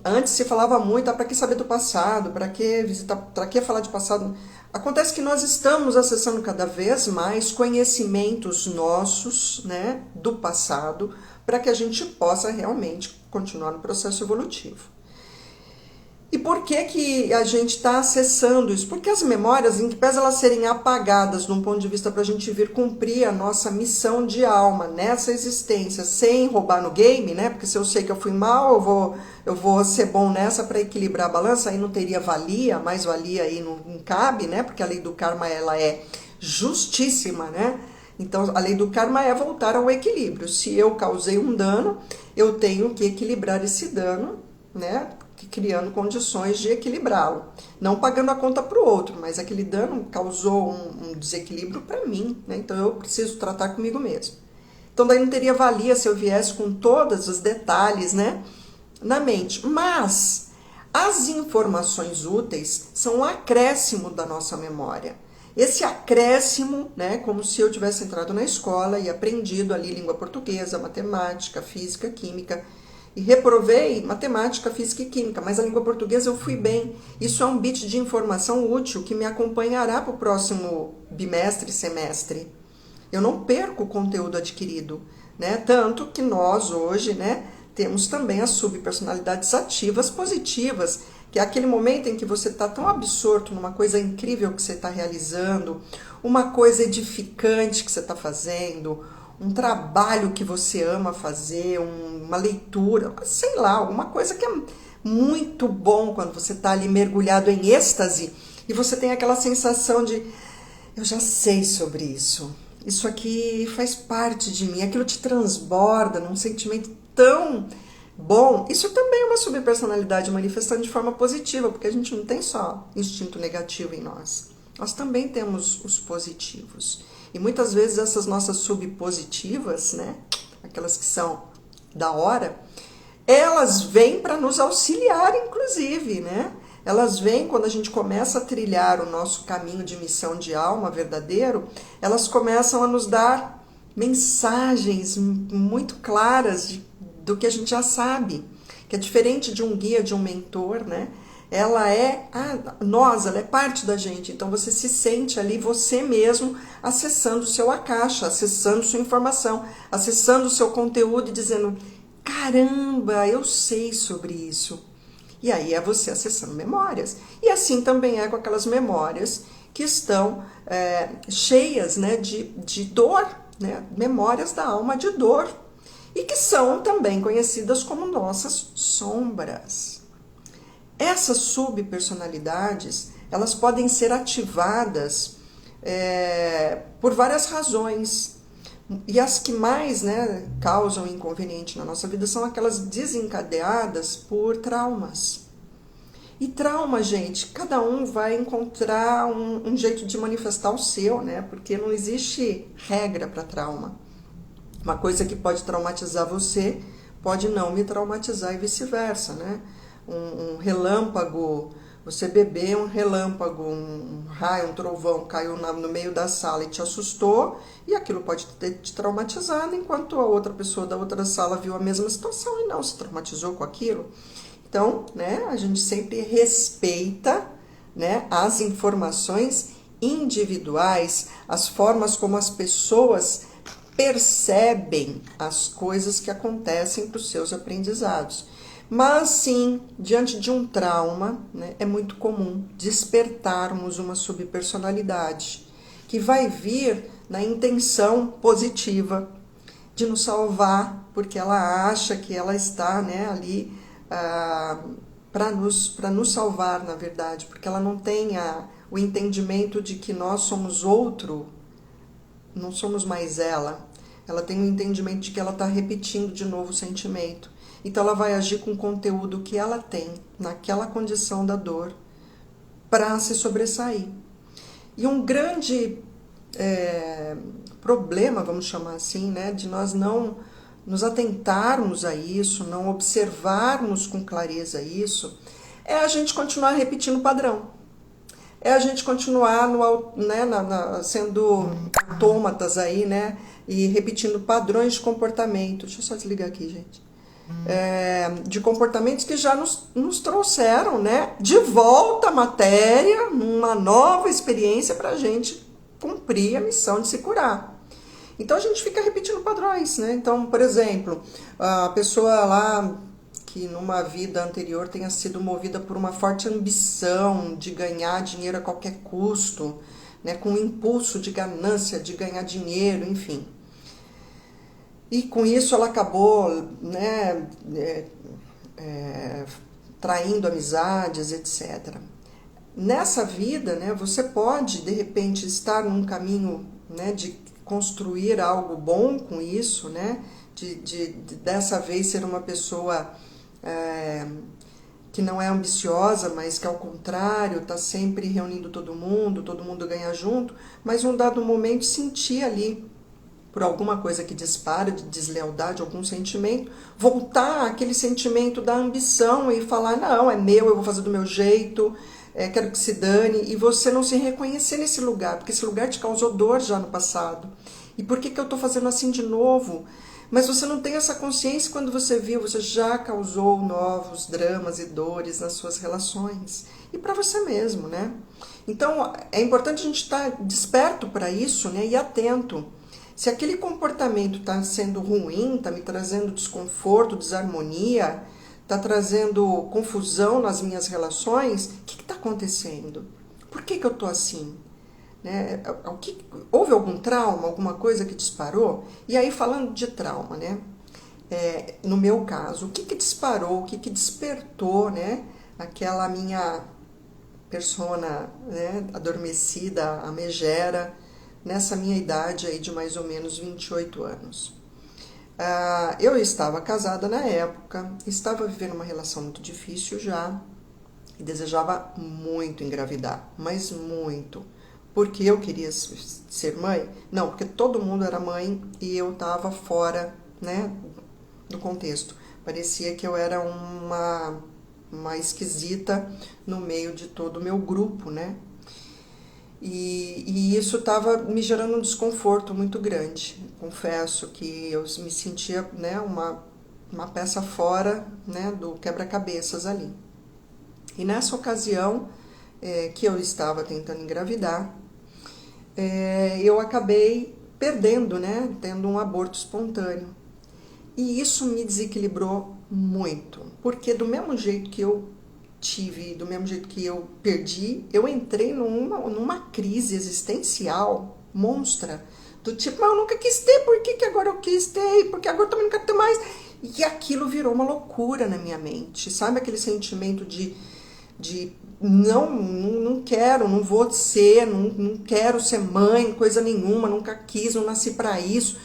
Antes se falava muito, para que saber do passado, para que visitar, para que falar de passado? Acontece que nós estamos acessando cada vez mais conhecimentos nossos, né, do passado, para que a gente possa realmente continuar no processo evolutivo. E por que a gente está acessando isso? Porque as memórias, em que pese elas serem apagadas de um ponto de vista para a gente vir cumprir a nossa missão de alma nessa existência, sem roubar no game, né? Porque se eu sei que eu fui mal, eu vou ser bom nessa para equilibrar a balança, aí não teria valia, mais valia aí não cabe, né? Porque a lei do karma, ela é justíssima, né? Então, a lei do karma é voltar ao equilíbrio. Se eu causei um dano, eu tenho que equilibrar esse dano, né? Criando condições de equilibrá-lo. Não pagando a conta para o outro, mas aquele dano causou um desequilíbrio para mim, né? Então eu preciso tratar comigo mesmo. Então daí não teria valia se eu viesse com todos os detalhes, né, na mente. Mas as informações úteis são um acréscimo da nossa memória. Esse acréscimo, né, como se eu tivesse entrado na escola e aprendido ali língua portuguesa, matemática, física, química, e reprovei matemática, física e química, mas a língua portuguesa eu fui bem. Isso é um bit de informação útil que me acompanhará para o próximo bimestre, semestre. Eu não perco o conteúdo adquirido, né? Tanto que nós hoje, né, temos também as subpersonalidades ativas positivas, que é aquele momento em que você está tão absorto numa coisa incrível que você está realizando, uma coisa edificante que você está fazendo, um trabalho que você ama fazer, uma leitura, sei lá, alguma coisa que é muito bom quando você está ali mergulhado em êxtase e você tem aquela sensação de eu já sei sobre isso, isso aqui faz parte de mim, aquilo te transborda num sentimento tão bom. Isso também é uma subpersonalidade manifestando de forma positiva, porque a gente não tem só instinto negativo em nós, nós também temos os positivos. E muitas vezes essas nossas subpositivas, né, aquelas que são da hora, elas vêm para nos auxiliar, inclusive, né? Elas vêm quando a gente começa a trilhar o nosso caminho de missão de alma verdadeiro, elas começam a nos dar mensagens muito claras do que a gente já sabe, que é diferente de um guia, de um mentor, né? Ela é ela é parte da gente, então você se sente ali você mesmo acessando o seu akasha, acessando sua informação, acessando o seu conteúdo e dizendo, caramba, eu sei sobre isso. E aí é você acessando memórias. E assim também é com aquelas memórias que estão cheias, né, de dor, né, memórias da alma de dor, e que são também conhecidas como nossas sombras. Essas subpersonalidades, elas podem ser ativadas por várias razões. E as que mais, né, causam inconveniente na nossa vida são aquelas desencadeadas por traumas. E trauma, gente, cada um vai encontrar um jeito de manifestar o seu, né? Porque não existe regra para trauma. Uma coisa que pode traumatizar você pode não me traumatizar e vice-versa, né? Um relâmpago, você beber um relâmpago, um raio, um trovão caiu no meio da sala e te assustou, e aquilo pode ter te traumatizado, enquanto a outra pessoa da outra sala viu a mesma situação e não se traumatizou com aquilo. Então, né, a gente sempre respeita, né, as informações individuais, as formas como as pessoas percebem as coisas que acontecem para os seus aprendizados. Mas sim, diante de um trauma, né, é muito comum despertarmos uma subpersonalidade que vai vir na intenção positiva de nos salvar, porque ela acha que ela está, né, ali para nos salvar, na verdade, porque ela não tem o entendimento de que nós somos outro, não somos mais ela. Ela tem o entendimento de que ela está repetindo de novo o sentimento. Então ela vai agir com o conteúdo que ela tem naquela condição da dor para se sobressair. E um grande problema, vamos chamar assim, né, de nós não nos atentarmos a isso, não observarmos com clareza isso, é a gente continuar repetindo o padrão. é a gente continuar né, sendo autômatas aí, né? E repetindo padrões de comportamento. Deixa eu só desligar aqui, gente. De comportamentos que já nos trouxeram, né, de volta à matéria, numa nova experiência para a gente cumprir a missão de se curar. Então a gente fica repetindo padrões, né? Então, por exemplo, a pessoa lá que numa vida anterior tenha sido movida por uma forte ambição de ganhar dinheiro a qualquer custo, né, com um impulso de ganância, de ganhar dinheiro, enfim. E com isso ela acabou, né, traindo amizades, etc. Nessa vida, né, você pode, de repente, estar num caminho, né, de construir algo bom com isso, né, de dessa vez ser uma pessoa que não é ambiciosa, mas que ao contrário está sempre reunindo todo mundo ganha junto, mas num dado momento sentir ali, por alguma coisa que dispara de deslealdade, algum sentimento, voltar àquele sentimento da ambição e falar, não, é meu, eu vou fazer do meu jeito, quero que se dane, e você não se reconhecer nesse lugar, porque esse lugar te causou dor já no passado. E por que eu estou fazendo assim de novo? Mas você não tem essa consciência quando você viu, você já causou novos dramas e dores nas suas relações. E para você mesmo, né? Então, é importante a gente estar desperto para isso, né? E atento. Se aquele comportamento está sendo ruim, está me trazendo desconforto, desarmonia, está trazendo confusão nas minhas relações, o que está acontecendo? Por que eu estou assim? Né? Houve algum trauma, alguma coisa que disparou? E aí, falando de trauma, né? No meu caso, o que disparou, o que despertou, né? Aquela minha persona, né? Adormecida, a megera, nessa minha idade aí de mais ou menos 28 anos. Eu estava casada na época, estava vivendo uma relação muito difícil já e desejava muito engravidar, mas muito. Porque eu queria ser mãe? Não, porque todo mundo era mãe e eu estava fora, né, do contexto. Parecia que eu era uma esquisita no meio de todo o meu grupo, né? E isso estava me gerando um desconforto muito grande. Confesso que eu me sentia, né, uma peça fora, né, do quebra-cabeças ali. E nessa ocasião que eu estava tentando engravidar, eu acabei perdendo, né, tendo um aborto espontâneo. E isso me desequilibrou muito, porque do mesmo jeito que eu tive, do mesmo jeito que eu perdi, eu entrei numa crise existencial monstra, do tipo, mas eu nunca quis ter, por que agora eu quis ter? Porque agora eu também não quero ter mais. E aquilo virou uma loucura na minha mente, sabe aquele sentimento de não quero, não vou ser, não quero ser mãe, coisa nenhuma, nunca quis, não nasci para isso.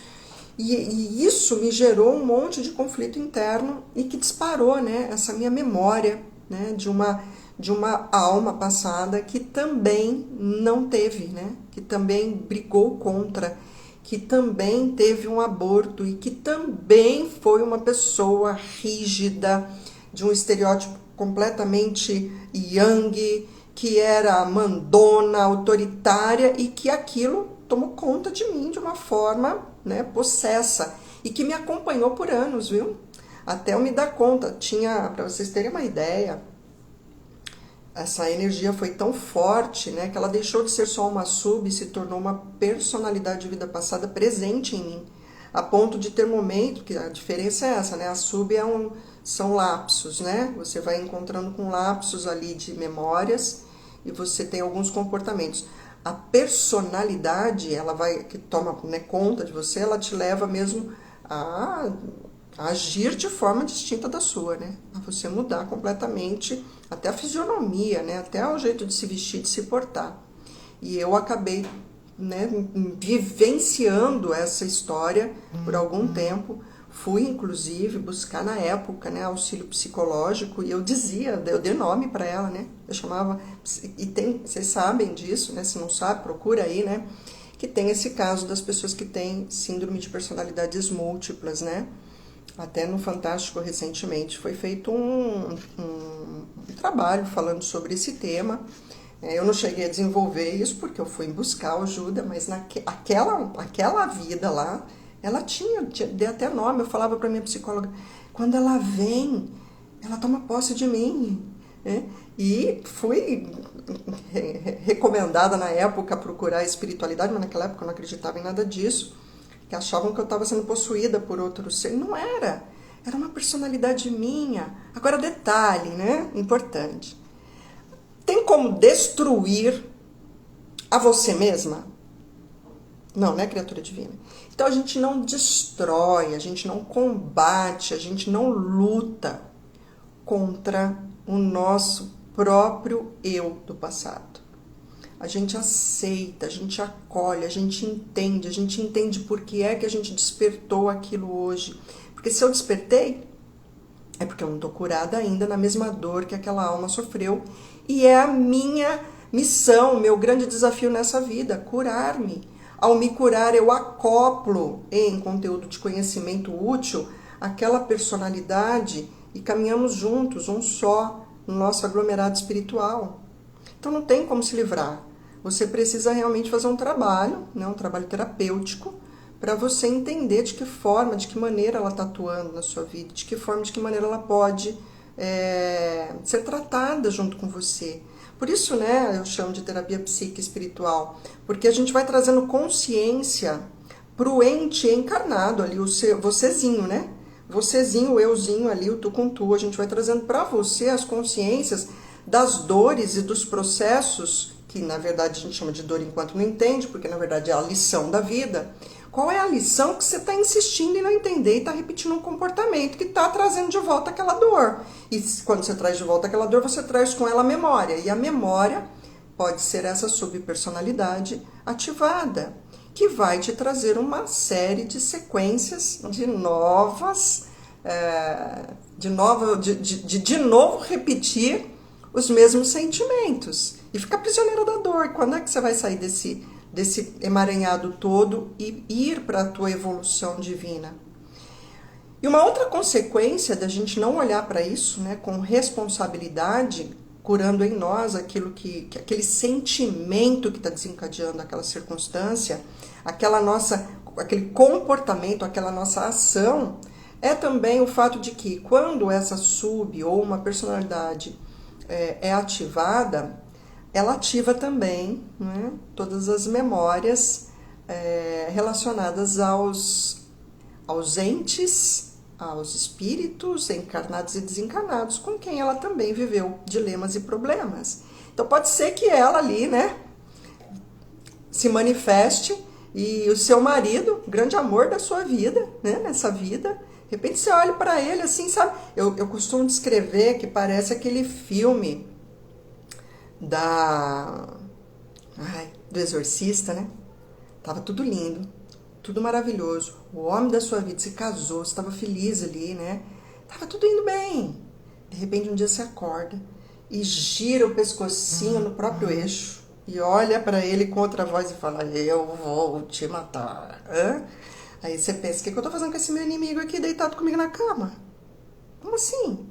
E isso me gerou um monte de conflito interno e que disparou, né, essa minha memória, né, de uma alma passada que também não teve, né, que também brigou contra, que também teve um aborto e que também foi uma pessoa rígida, de um estereótipo completamente yang, que era mandona, autoritária e que aquilo tomou conta de mim de uma forma, né, possessa e que me acompanhou por anos, viu? Até eu me dar conta, para vocês terem uma ideia, essa energia foi tão forte, né, que ela deixou de ser só uma sub e se tornou uma personalidade de vida passada presente em mim, a ponto de ter momento, que a diferença é essa, né, a sub são lapsos, né, você vai encontrando com lapsos ali de memórias e você tem alguns comportamentos. A personalidade, ela que toma, né, conta de você, ela te leva mesmo a agir de forma distinta da sua, né? A você mudar completamente até a fisionomia, né? Até o jeito de se vestir, de se portar. E eu acabei, né, vivenciando essa história por algum tempo. Fui, inclusive, buscar na época, né, auxílio psicológico e eu dei nome para ela, né? Eu chamava, vocês sabem disso, né? Se não sabe, procura aí, né? Que tem esse caso das pessoas que têm síndrome de personalidades múltiplas, né? Até no Fantástico, recentemente, foi feito um trabalho falando sobre esse tema, Eu não cheguei a desenvolver isso porque eu fui buscar ajuda, mas aquela vida lá, ela dei até nome. Eu falava para minha psicóloga, quando ela vem, ela toma posse de mim. Né? E fui recomendada na época a procurar a espiritualidade, mas naquela época eu não acreditava em nada disso, que achavam que eu estava sendo possuída por outro ser. Não era. Era uma personalidade minha. Agora, detalhe, né? Importante. Tem como destruir a você mesma? Não, né, criatura divina? Então a gente não destrói, a gente não combate, a gente não luta contra o nosso próprio eu do passado. A gente aceita, a gente acolhe, a gente entende por que é que a gente despertou aquilo hoje. Porque se eu despertei, é porque eu não estou curada ainda na mesma dor que aquela alma sofreu. E é a minha missão, meu grande desafio nessa vida, curar-me. Ao me curar, eu acoplo em conteúdo de conhecimento útil aquela personalidade e caminhamos juntos, um só, no nosso aglomerado espiritual. Então não tem como se livrar. Você precisa realmente fazer um trabalho, né, um trabalho terapêutico, para você entender de que forma, de que maneira ela está atuando na sua vida, de que forma, de que maneira ela pode ser tratada junto com você. Por isso, né, eu chamo de terapia psíquica espiritual, porque a gente vai trazendo consciência para o ente encarnado ali, o seu, vocêzinho, né? Vocêzinho, o euzinho ali, o tu com tu, a gente vai trazendo para você as consciências das dores e dos processos, que na verdade a gente chama de dor enquanto não entende, porque na verdade é a lição da vida. Qual é a lição que você está insistindo em não entender e está repetindo um comportamento que está trazendo de volta aquela dor? E quando você traz de volta aquela dor, você traz com ela a memória. E a memória pode ser essa subpersonalidade ativada, que vai te trazer uma série de sequências de novo repetir os mesmos sentimentos. E ficar prisioneira da dor. Quando é que você vai sair desse emaranhado todo e ir para a tua evolução divina? E uma outra consequência da gente não olhar para isso, né, com responsabilidade, curando em nós aquele sentimento que está desencadeando aquela circunstância, aquele comportamento, aquela nossa ação, é também o fato de que quando essa ou uma personalidade é ativada, ela ativa também, né, todas as memórias relacionadas aos entes, aos espíritos encarnados e desencarnados, com quem ela também viveu dilemas e problemas. Então pode ser que ela ali, né, se manifeste e o seu marido, o grande amor da sua vida, né, nessa vida, de repente você olha para ele assim, sabe? Eu costumo descrever que parece aquele filme do Exorcista, né? Tava tudo lindo, tudo maravilhoso. O homem da sua vida se casou, você estava feliz ali, né? Tava tudo indo bem. De repente, um dia você acorda e gira o pescocinho no próprio eixo e olha para ele com outra voz e fala: eu vou te matar. Aí você pensa: o que eu tô fazendo com esse meu inimigo aqui deitado comigo na cama? Como assim?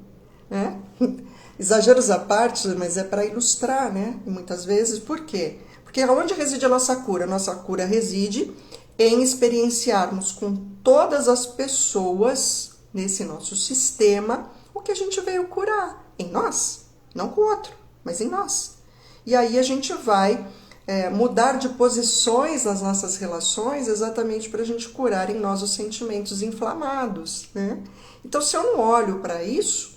Exageros à parte, mas é para ilustrar, né? E muitas vezes, por quê? Porque onde reside a nossa cura? A nossa cura reside em experienciarmos com todas as pessoas nesse nosso sistema o que a gente veio curar em nós, não com o outro, mas em nós. E aí a gente vai mudar de posições nas nossas relações exatamente para a gente curar em nós os sentimentos inflamados, né? Então, se eu não olho para isso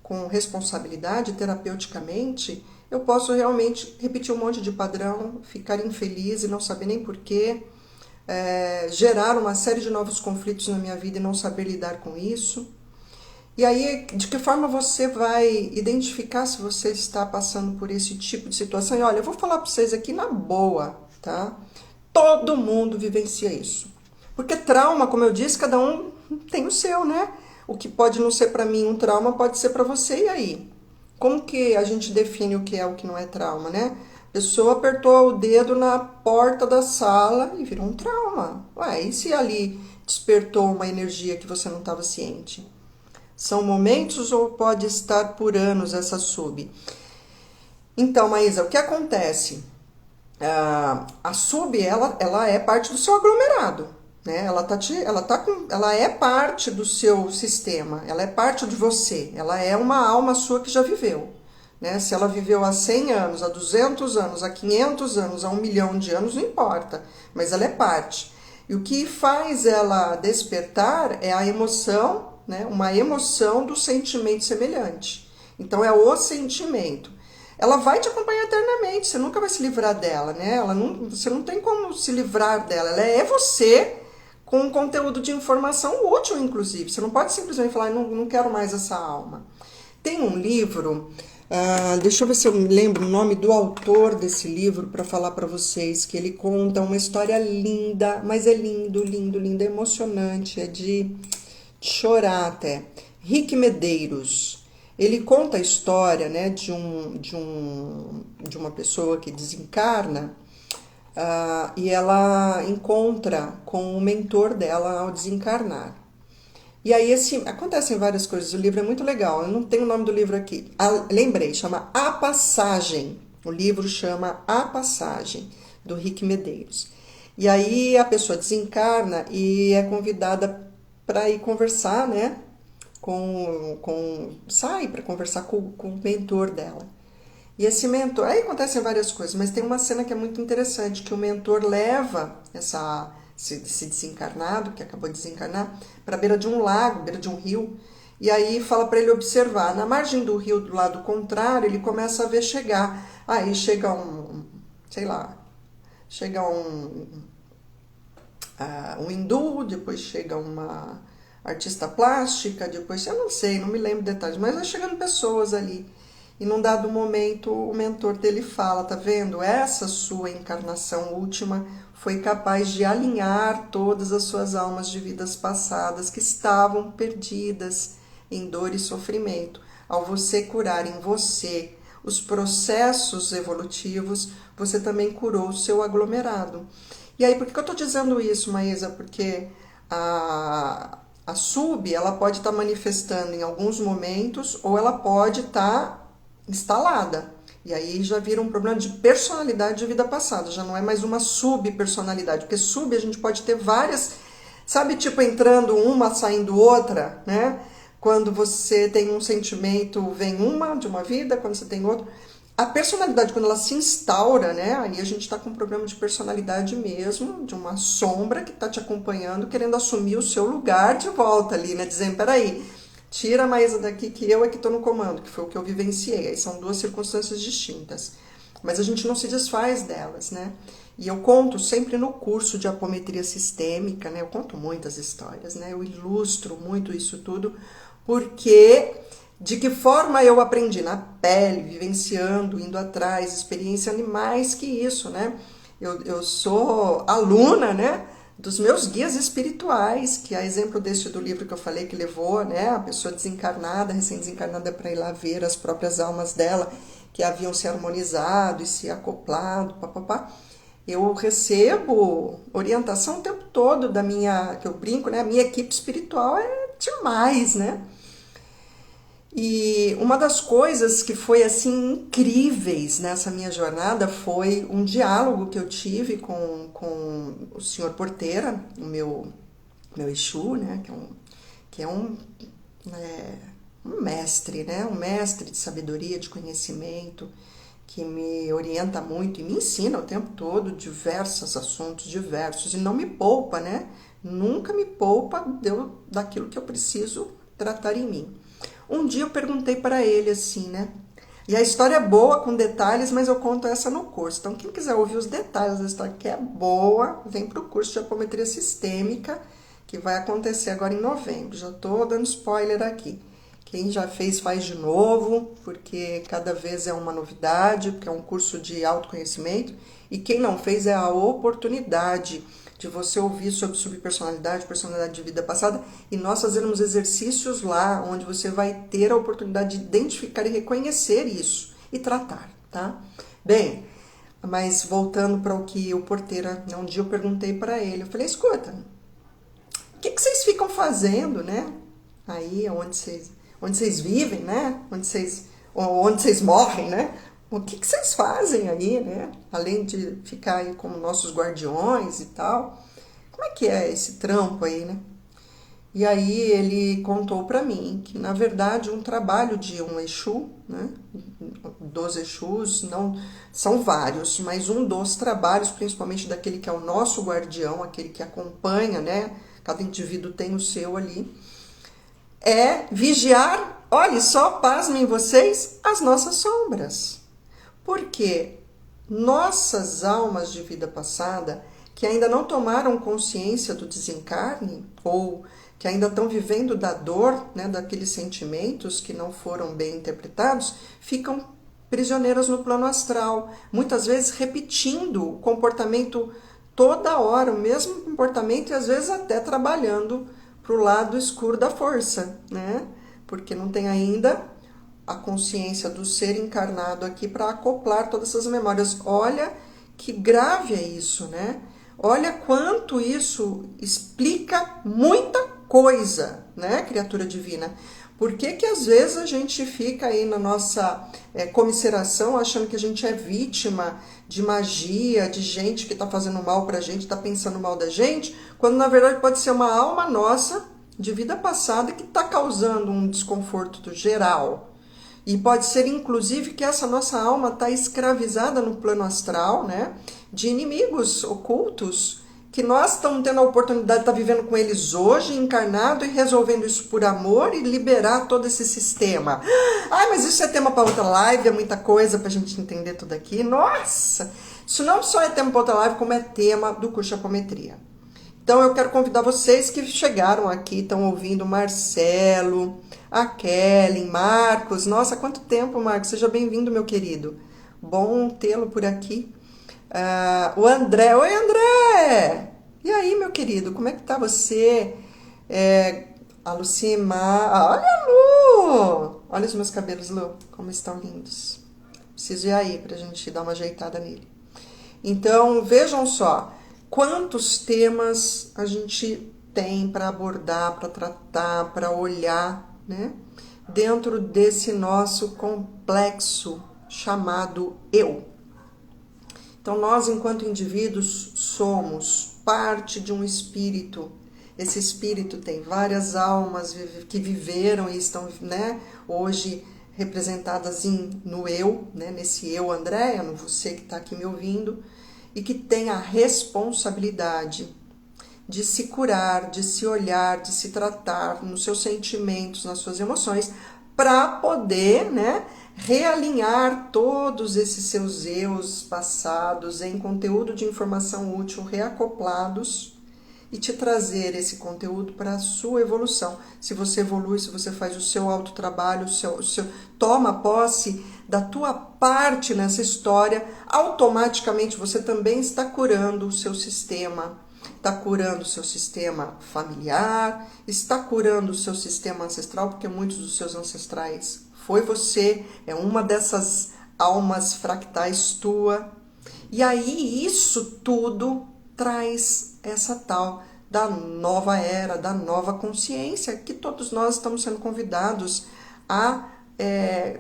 com responsabilidade, terapeuticamente, eu posso realmente repetir um monte de padrão, ficar infeliz e não saber nem porquê, gerar uma série de novos conflitos na minha vida e não saber lidar com isso. E aí, de que forma você vai identificar se você está passando por esse tipo de situação? E olha, eu vou falar para vocês aqui na boa, tá? Todo mundo vivencia isso. Porque trauma, como eu disse, cada um tem o seu, né? O que pode não ser para mim um trauma, pode ser para você. E aí? Como que a gente define o que é o que não é trauma, né? A pessoa apertou o dedo na porta da sala e virou um trauma. Ué, e se ali despertou uma energia que você não estava ciente? São momentos ou pode estar por anos essa sub? Então, Maísa, o que acontece? A sub, ela é parte do seu aglomerado, né? Ela é parte do seu sistema, ela é parte de você, ela é uma alma sua que já viveu, né? Se ela viveu há 100 anos, há 200 anos, há 500 anos, há 1 milhão de anos, não importa, mas ela é parte. E o que faz ela despertar é a emoção, né? Uma emoção do sentimento semelhante. Então, é o sentimento. Ela vai te acompanhar eternamente, você nunca vai se livrar dela, né? Você não tem como se livrar dela, ela é você com um conteúdo de informação útil, inclusive. Você não pode simplesmente falar, não quero mais essa alma. Tem um livro, deixa eu ver se eu me lembro o nome do autor desse livro para falar para vocês, que ele conta uma história linda, mas é lindo, lindo, lindo, é emocionante, é de chorar até. Rick Medeiros. Ele conta a história, né, de uma pessoa que desencarna e ela encontra com o mentor dela ao desencarnar. E aí acontecem várias coisas, o livro é muito legal, eu não tenho o nome do livro aqui. Lembrei, chama A Passagem. O livro chama A Passagem, do Rick Medeiros. E aí a pessoa desencarna e é convidada para ir conversar, né? Sai para conversar com o mentor dela. E esse mentor, aí acontecem várias coisas, mas tem uma cena que é muito interessante, que o mentor leva esse desencarnado, que acabou de desencarnar, para a beira de um lago, beira de um rio, e aí fala para ele observar. Na margem do rio, do lado contrário, ele começa a ver chegar. Aí chega um hindu, depois chega uma artista plástica, depois, eu não sei, não me lembro detalhes, mas vai chegando pessoas ali. E num dado momento, o mentor dele fala, tá vendo? Essa sua encarnação última foi capaz de alinhar todas as suas almas de vidas passadas que estavam perdidas em dor e sofrimento. Ao você curar em você os processos evolutivos, você também curou o seu aglomerado. E aí, por que eu tô dizendo isso, Maísa? Porque a sub, ela pode estar manifestando em alguns momentos ou ela pode estar instalada. E aí já vira um problema de personalidade de vida passada, já não é mais uma subpersonalidade, porque sub a gente pode ter várias, sabe, tipo entrando uma, saindo outra, né? Quando você tem um sentimento, vem uma de uma vida, quando você tem outro. A personalidade, quando ela se instaura, né? Aí a gente está com um problema de personalidade mesmo, de uma sombra que está te acompanhando, querendo assumir o seu lugar de volta ali, né? Dizendo, peraí, tira a Maísa daqui que eu é que estou no comando, que foi o que eu vivenciei. Aí são duas circunstâncias distintas. Mas a gente não se desfaz delas, né? E eu conto sempre no curso de apometria sistêmica, né? Eu conto muitas histórias, né? Eu ilustro muito isso tudo, porque de que forma eu aprendi? Na pele, vivenciando, indo atrás, experiência mais que isso, né? Eu sou aluna, né? Dos meus guias espirituais, que a exemplo deste do livro que eu falei, que levou, né, a pessoa desencarnada, recém-desencarnada, para ir lá ver as próprias almas dela, que haviam se harmonizado e se acoplado, papapá. Eu recebo orientação o tempo todo da minha, que eu brinco, né, a minha equipe espiritual é demais, né? E uma das coisas que foi assim incríveis nessa minha jornada foi um diálogo que eu tive com o senhor Porteira, o meu Exu, né, que é um mestre, né, um mestre de sabedoria, de conhecimento, que me orienta muito e me ensina o tempo todo diversos assuntos, diversos, e não me poupa, né, nunca me poupa daquilo que eu preciso tratar em mim. Um dia eu perguntei para ele assim, né? E a história é boa, com detalhes, mas eu conto essa no curso. Então, quem quiser ouvir os detalhes da história, que é boa, vem para o curso de apometria sistêmica, que vai acontecer agora em novembro. Já estou dando spoiler aqui. Quem já fez, faz de novo, porque cada vez é uma novidade, porque é um curso de autoconhecimento. E quem não fez, é a oportunidade de você ouvir sobre subpersonalidade, personalidade de vida passada, e nós fazermos exercícios lá, onde você vai ter a oportunidade de identificar e reconhecer isso e tratar, tá? Bem, mas voltando para o que o Porteira, um dia eu perguntei para ele, eu falei, escuta, o que vocês ficam fazendo, né? Aí, onde vocês vivem, né? Onde vocês morrem, né? o que vocês fazem aí, né? Além de ficar aí como nossos guardiões e tal, como é que é esse trampo aí, né? E aí ele contou para mim que, na verdade, um trabalho de um Exu, né? Dos Exus, não são vários, mas um dos trabalhos, principalmente daquele que é o nosso guardião, aquele que acompanha, né? Cada indivíduo tem o seu ali, é vigiar, olhe só, pasmem vocês, as nossas sombras. Porque nossas almas de vida passada, que ainda não tomaram consciência do desencarne, ou que ainda estão vivendo da dor, né, daqueles sentimentos que não foram bem interpretados, ficam prisioneiras no plano astral, muitas vezes repetindo o comportamento toda hora, o mesmo comportamento e às vezes até trabalhando para o lado escuro da força, né? Porque não tem ainda a consciência do ser encarnado aqui para acoplar todas essas memórias. Olha que grave é isso, né? Olha quanto isso explica muita coisa, né, criatura divina? Por que que às vezes a gente fica aí na nossa comisseração achando que a gente é vítima de magia, de gente que está fazendo mal pra gente, está pensando mal da gente, quando na verdade pode ser uma alma nossa de vida passada que está causando um desconforto geral. E pode ser, inclusive, que essa nossa alma está escravizada no plano astral, né? De inimigos ocultos, que nós estamos tendo a oportunidade de estar vivendo com eles hoje, encarnado, e resolvendo isso por amor e liberar todo esse sistema. Ai, mas isso é tema para outra live, é muita coisa para a gente entender tudo aqui. Nossa! Isso não só é tema para outra live, como é tema do curso de apometria. Então, eu quero convidar vocês que chegaram aqui, estão ouvindo, Marcelo, a Kelly, Marcos. Nossa, quanto tempo, Marcos. Seja bem-vindo, meu querido. Bom tê-lo por aqui. O André. Oi, André! E aí, meu querido, como é que tá você? A Lucimar. Olha a Lu! Olha os meus cabelos, Lu, como estão lindos. Preciso ir aí pra gente dar uma ajeitada nele. Então, vejam só. Quantos temas a gente tem para abordar, para tratar, para olhar, né? Dentro desse nosso complexo chamado eu. Então, nós, enquanto indivíduos, somos parte de um espírito. Esse espírito tem várias almas que viveram e estão, né, hoje representadas no eu, né, nesse eu, Andréia, no você que está aqui me ouvindo, e que tem a responsabilidade de se curar, de se olhar, de se tratar nos seus sentimentos, nas suas emoções, para poder, né, realinhar todos esses seus eus passados em conteúdo de informação útil reacoplados e te trazer esse conteúdo para a sua evolução. Se você evolui, se você faz o seu autotrabalho, toma posse da tua parte nessa história, automaticamente você também está curando o seu sistema. Está curando o seu sistema familiar, está curando o seu sistema ancestral, porque muitos dos seus ancestrais foi você, é uma dessas almas fractais tua. E aí isso tudo traz essa tal da nova era, da nova consciência, que todos nós estamos sendo convidados a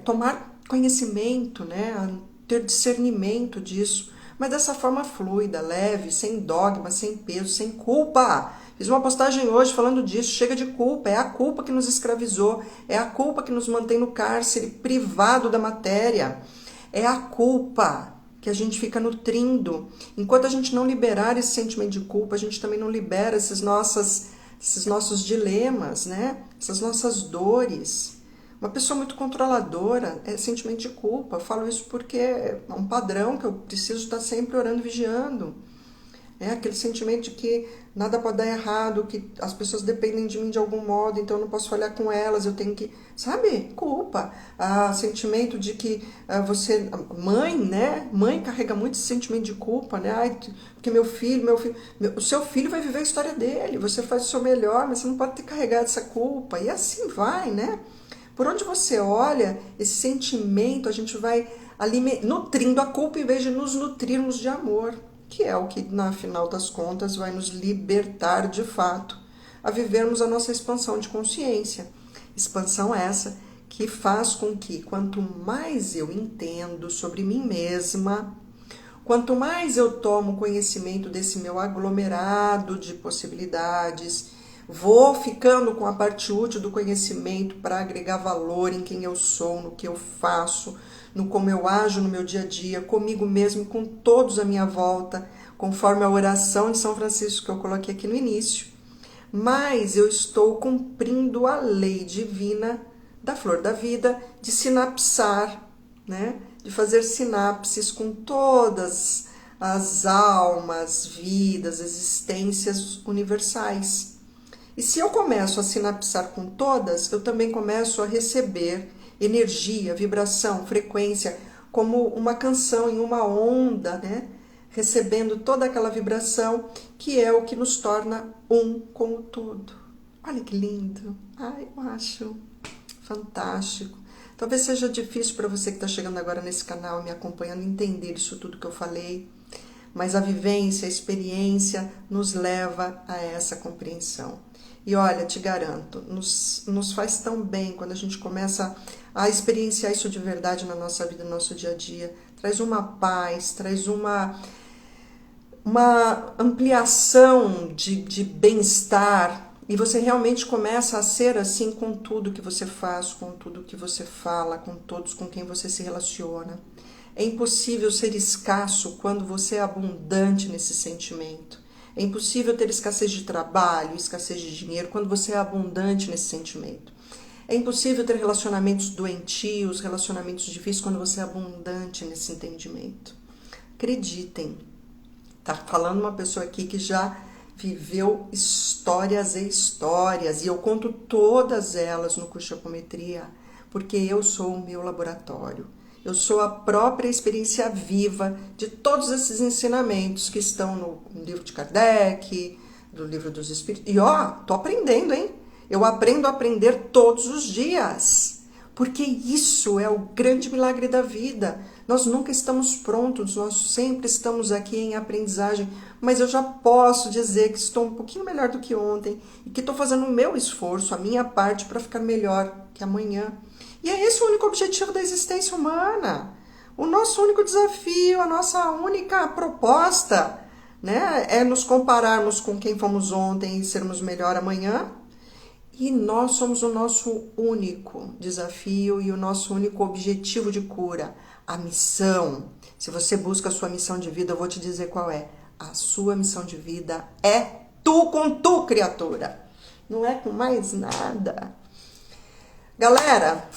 tomar conhecimento, né, a ter discernimento disso, mas dessa forma fluida, leve, sem dogma, sem peso, sem culpa. Fiz uma postagem hoje falando disso, chega de culpa, é a culpa que nos escravizou, é a culpa que nos mantém no cárcere, privado da matéria, é a culpa que a gente fica nutrindo. Enquanto a gente não liberar esse sentimento de culpa, a gente também não libera esses nossos dilemas, né? Essas nossas dores. Uma pessoa muito controladora é sentimento de culpa. Eu falo isso porque é um padrão que eu preciso estar sempre orando, vigiando. É aquele sentimento de que nada pode dar errado, que as pessoas dependem de mim de algum modo, então eu não posso falhar com elas, eu tenho que... Sabe? Culpa. Sentimento de que você... Mãe, né? Mãe carrega muito esse sentimento de culpa, né? Ai, porque o seu filho vai viver a história dele, você faz o seu melhor, mas você não pode ter carregado essa culpa. E assim vai, né? Por onde você olha, esse sentimento, a gente vai nutrindo a culpa em vez de nos nutrirmos de amor, que é o que, na final das contas, vai nos libertar de fato a vivermos a nossa expansão de consciência. Expansão essa que faz com que quanto mais eu entendo sobre mim mesma, quanto mais eu tomo conhecimento desse meu aglomerado de possibilidades, vou ficando com a parte útil do conhecimento para agregar valor em quem eu sou, no que eu faço, no como eu ajo no meu dia a dia, comigo mesmo e com todos à minha volta, conforme a oração de São Francisco que eu coloquei aqui no início. Mas eu estou cumprindo a lei divina da flor da vida de sinapsar, né? De fazer sinapses com todas as almas, vidas, existências universais. E se eu começo a sinapsar com todas, eu também começo a receber energia, vibração, frequência, como uma canção em uma onda, né? Recebendo toda aquela vibração que é o que nos torna um com o todo. Olha que lindo! Ai, eu acho fantástico. Talvez seja difícil para você que está chegando agora nesse canal, me acompanhando, entender isso tudo que eu falei, mas a vivência, a experiência nos leva a essa compreensão. E olha, te garanto, nos faz tão bem quando a gente começa a experienciar isso de verdade na nossa vida, no nosso dia a dia. Traz uma paz, traz uma ampliação de bem-estar, e você realmente começa a ser assim com tudo que você faz, com tudo que você fala, com todos com quem você se relaciona. É impossível ser escasso quando você é abundante nesse sentimento. É impossível ter escassez de trabalho, escassez de dinheiro, quando você é abundante nesse sentimento. É impossível ter relacionamentos doentios, relacionamentos difíceis, quando você é abundante nesse entendimento. Acreditem, tá falando uma pessoa aqui que já viveu histórias e histórias, e eu conto todas elas no curso de apometria, porque eu sou o meu laboratório. Eu sou a própria experiência viva de todos esses ensinamentos que estão no livro de Kardec, do livro dos Espíritos. E ó, tô aprendendo, hein? Eu aprendo a aprender todos os dias, porque isso é o grande milagre da vida. Nós nunca estamos prontos, nós sempre estamos aqui em aprendizagem, mas eu já posso dizer que estou um pouquinho melhor do que ontem e que estou fazendo o meu esforço, a minha parte, para ficar melhor que amanhã. E é esse o único objetivo da existência humana, o nosso único desafio, a nossa única proposta, né? É nos compararmos com quem fomos ontem e sermos melhor amanhã. E nós somos o nosso único desafio e o nosso único objetivo de cura, a missão. Se você busca a sua missão de vida, eu vou te dizer qual é. A sua missão de vida é tu com tu, criatura. Não é com mais nada. Galera,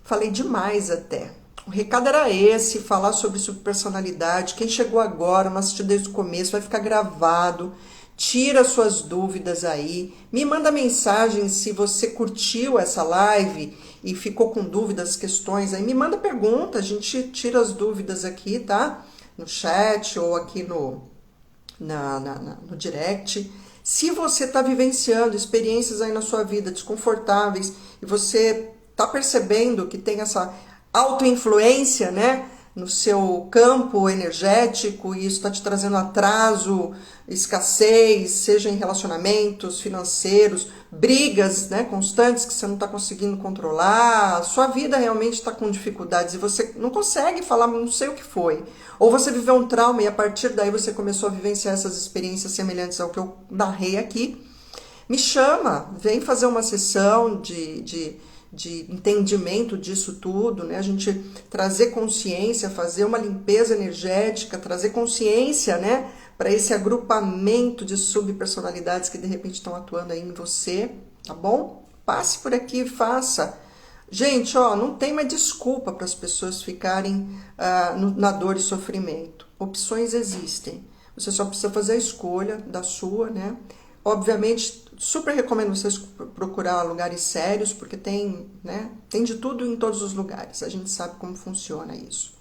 falei demais até. O recado era esse, falar sobre subpersonalidade. Quem chegou agora, não assistiu desde o começo, vai ficar gravado. Tira suas dúvidas aí. Me manda mensagem se você curtiu essa live e ficou com dúvidas, questões aí. Me manda pergunta, a gente tira as dúvidas aqui, tá? No chat ou aqui no direct. Se você está vivenciando experiências aí na sua vida desconfortáveis e você está percebendo que tem essa autoinfluência, né, no seu campo energético, e isso está te trazendo atraso, escassez, seja em relacionamentos financeiros, brigas, né, constantes que você não está conseguindo controlar, sua vida realmente está com dificuldades e você não consegue falar, não sei o que foi. Ou você viveu um trauma e a partir daí você começou a vivenciar essas experiências semelhantes ao que eu narrei aqui. Me chama, vem fazer uma sessão de entendimento disso tudo, né? A gente trazer consciência, fazer uma limpeza energética, trazer consciência, né, para esse agrupamento de subpersonalidades que de repente estão atuando aí em você, tá bom? Passe por aqui e faça. Gente, ó, não tem mais desculpa para as pessoas ficarem na dor e sofrimento. Opções existem. Você só precisa fazer a escolha da sua, né? Obviamente, super recomendo vocês procurar lugares sérios, porque tem, né, tem de tudo em todos os lugares. A gente sabe como funciona isso.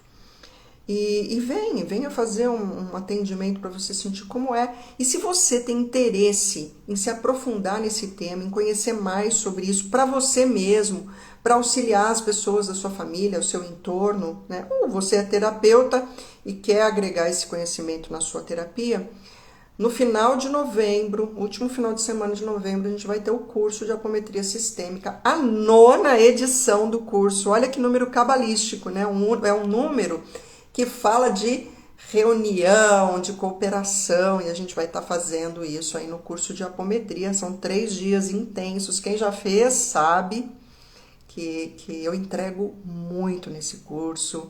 E venha fazer um atendimento para você sentir como é. E se você tem interesse em se aprofundar nesse tema, em conhecer mais sobre isso para você mesmo, para auxiliar as pessoas da sua família, o seu entorno, né? Ou você é terapeuta e quer agregar esse conhecimento na sua terapia, No final de novembro, último final de semana de novembro, a gente vai ter o curso de apometria sistêmica, a 9ª edição do curso. Olha que número cabalístico, né? É um número que fala de reunião, de cooperação, e a gente vai estar fazendo isso aí no curso de apometria. São 3 dias intensos. Quem já fez sabe que eu entrego muito nesse curso,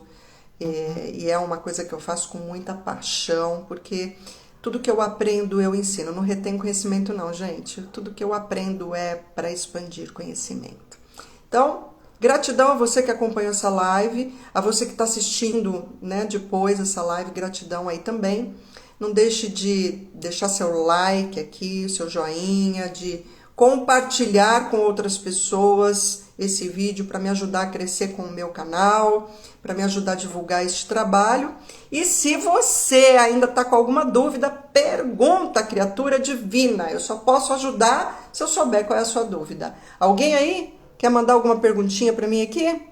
e é uma coisa que eu faço com muita paixão, porque tudo que eu aprendo eu ensino. Não retém conhecimento não, gente. Tudo que eu aprendo é para expandir conhecimento. Então, gratidão a você que acompanhou essa live, a você que está assistindo, né, depois essa live, gratidão aí também. Não deixe de deixar seu like aqui, seu joinha, de compartilhar com outras pessoas esse vídeo para me ajudar a crescer com o meu canal, para me ajudar a divulgar este trabalho. E se você ainda está com alguma dúvida, pergunta, criatura divina. Eu só posso ajudar se eu souber qual é a sua dúvida. Alguém aí quer mandar alguma perguntinha para mim aqui?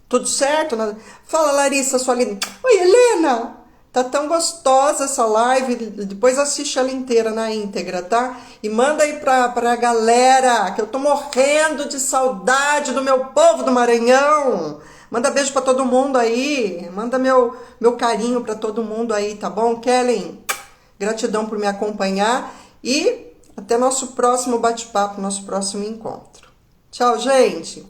Tudo certo? Fala, Larissa, sua linda. Oi, Helena! Tá tão gostosa essa live, depois assiste ela inteira na íntegra, tá? E manda aí pra galera, que eu tô morrendo de saudade do meu povo do Maranhão. Manda beijo pra todo mundo aí, manda meu carinho pra todo mundo aí, tá bom, Kellen? Gratidão por me acompanhar e até nosso próximo bate-papo, nosso próximo encontro. Tchau, gente!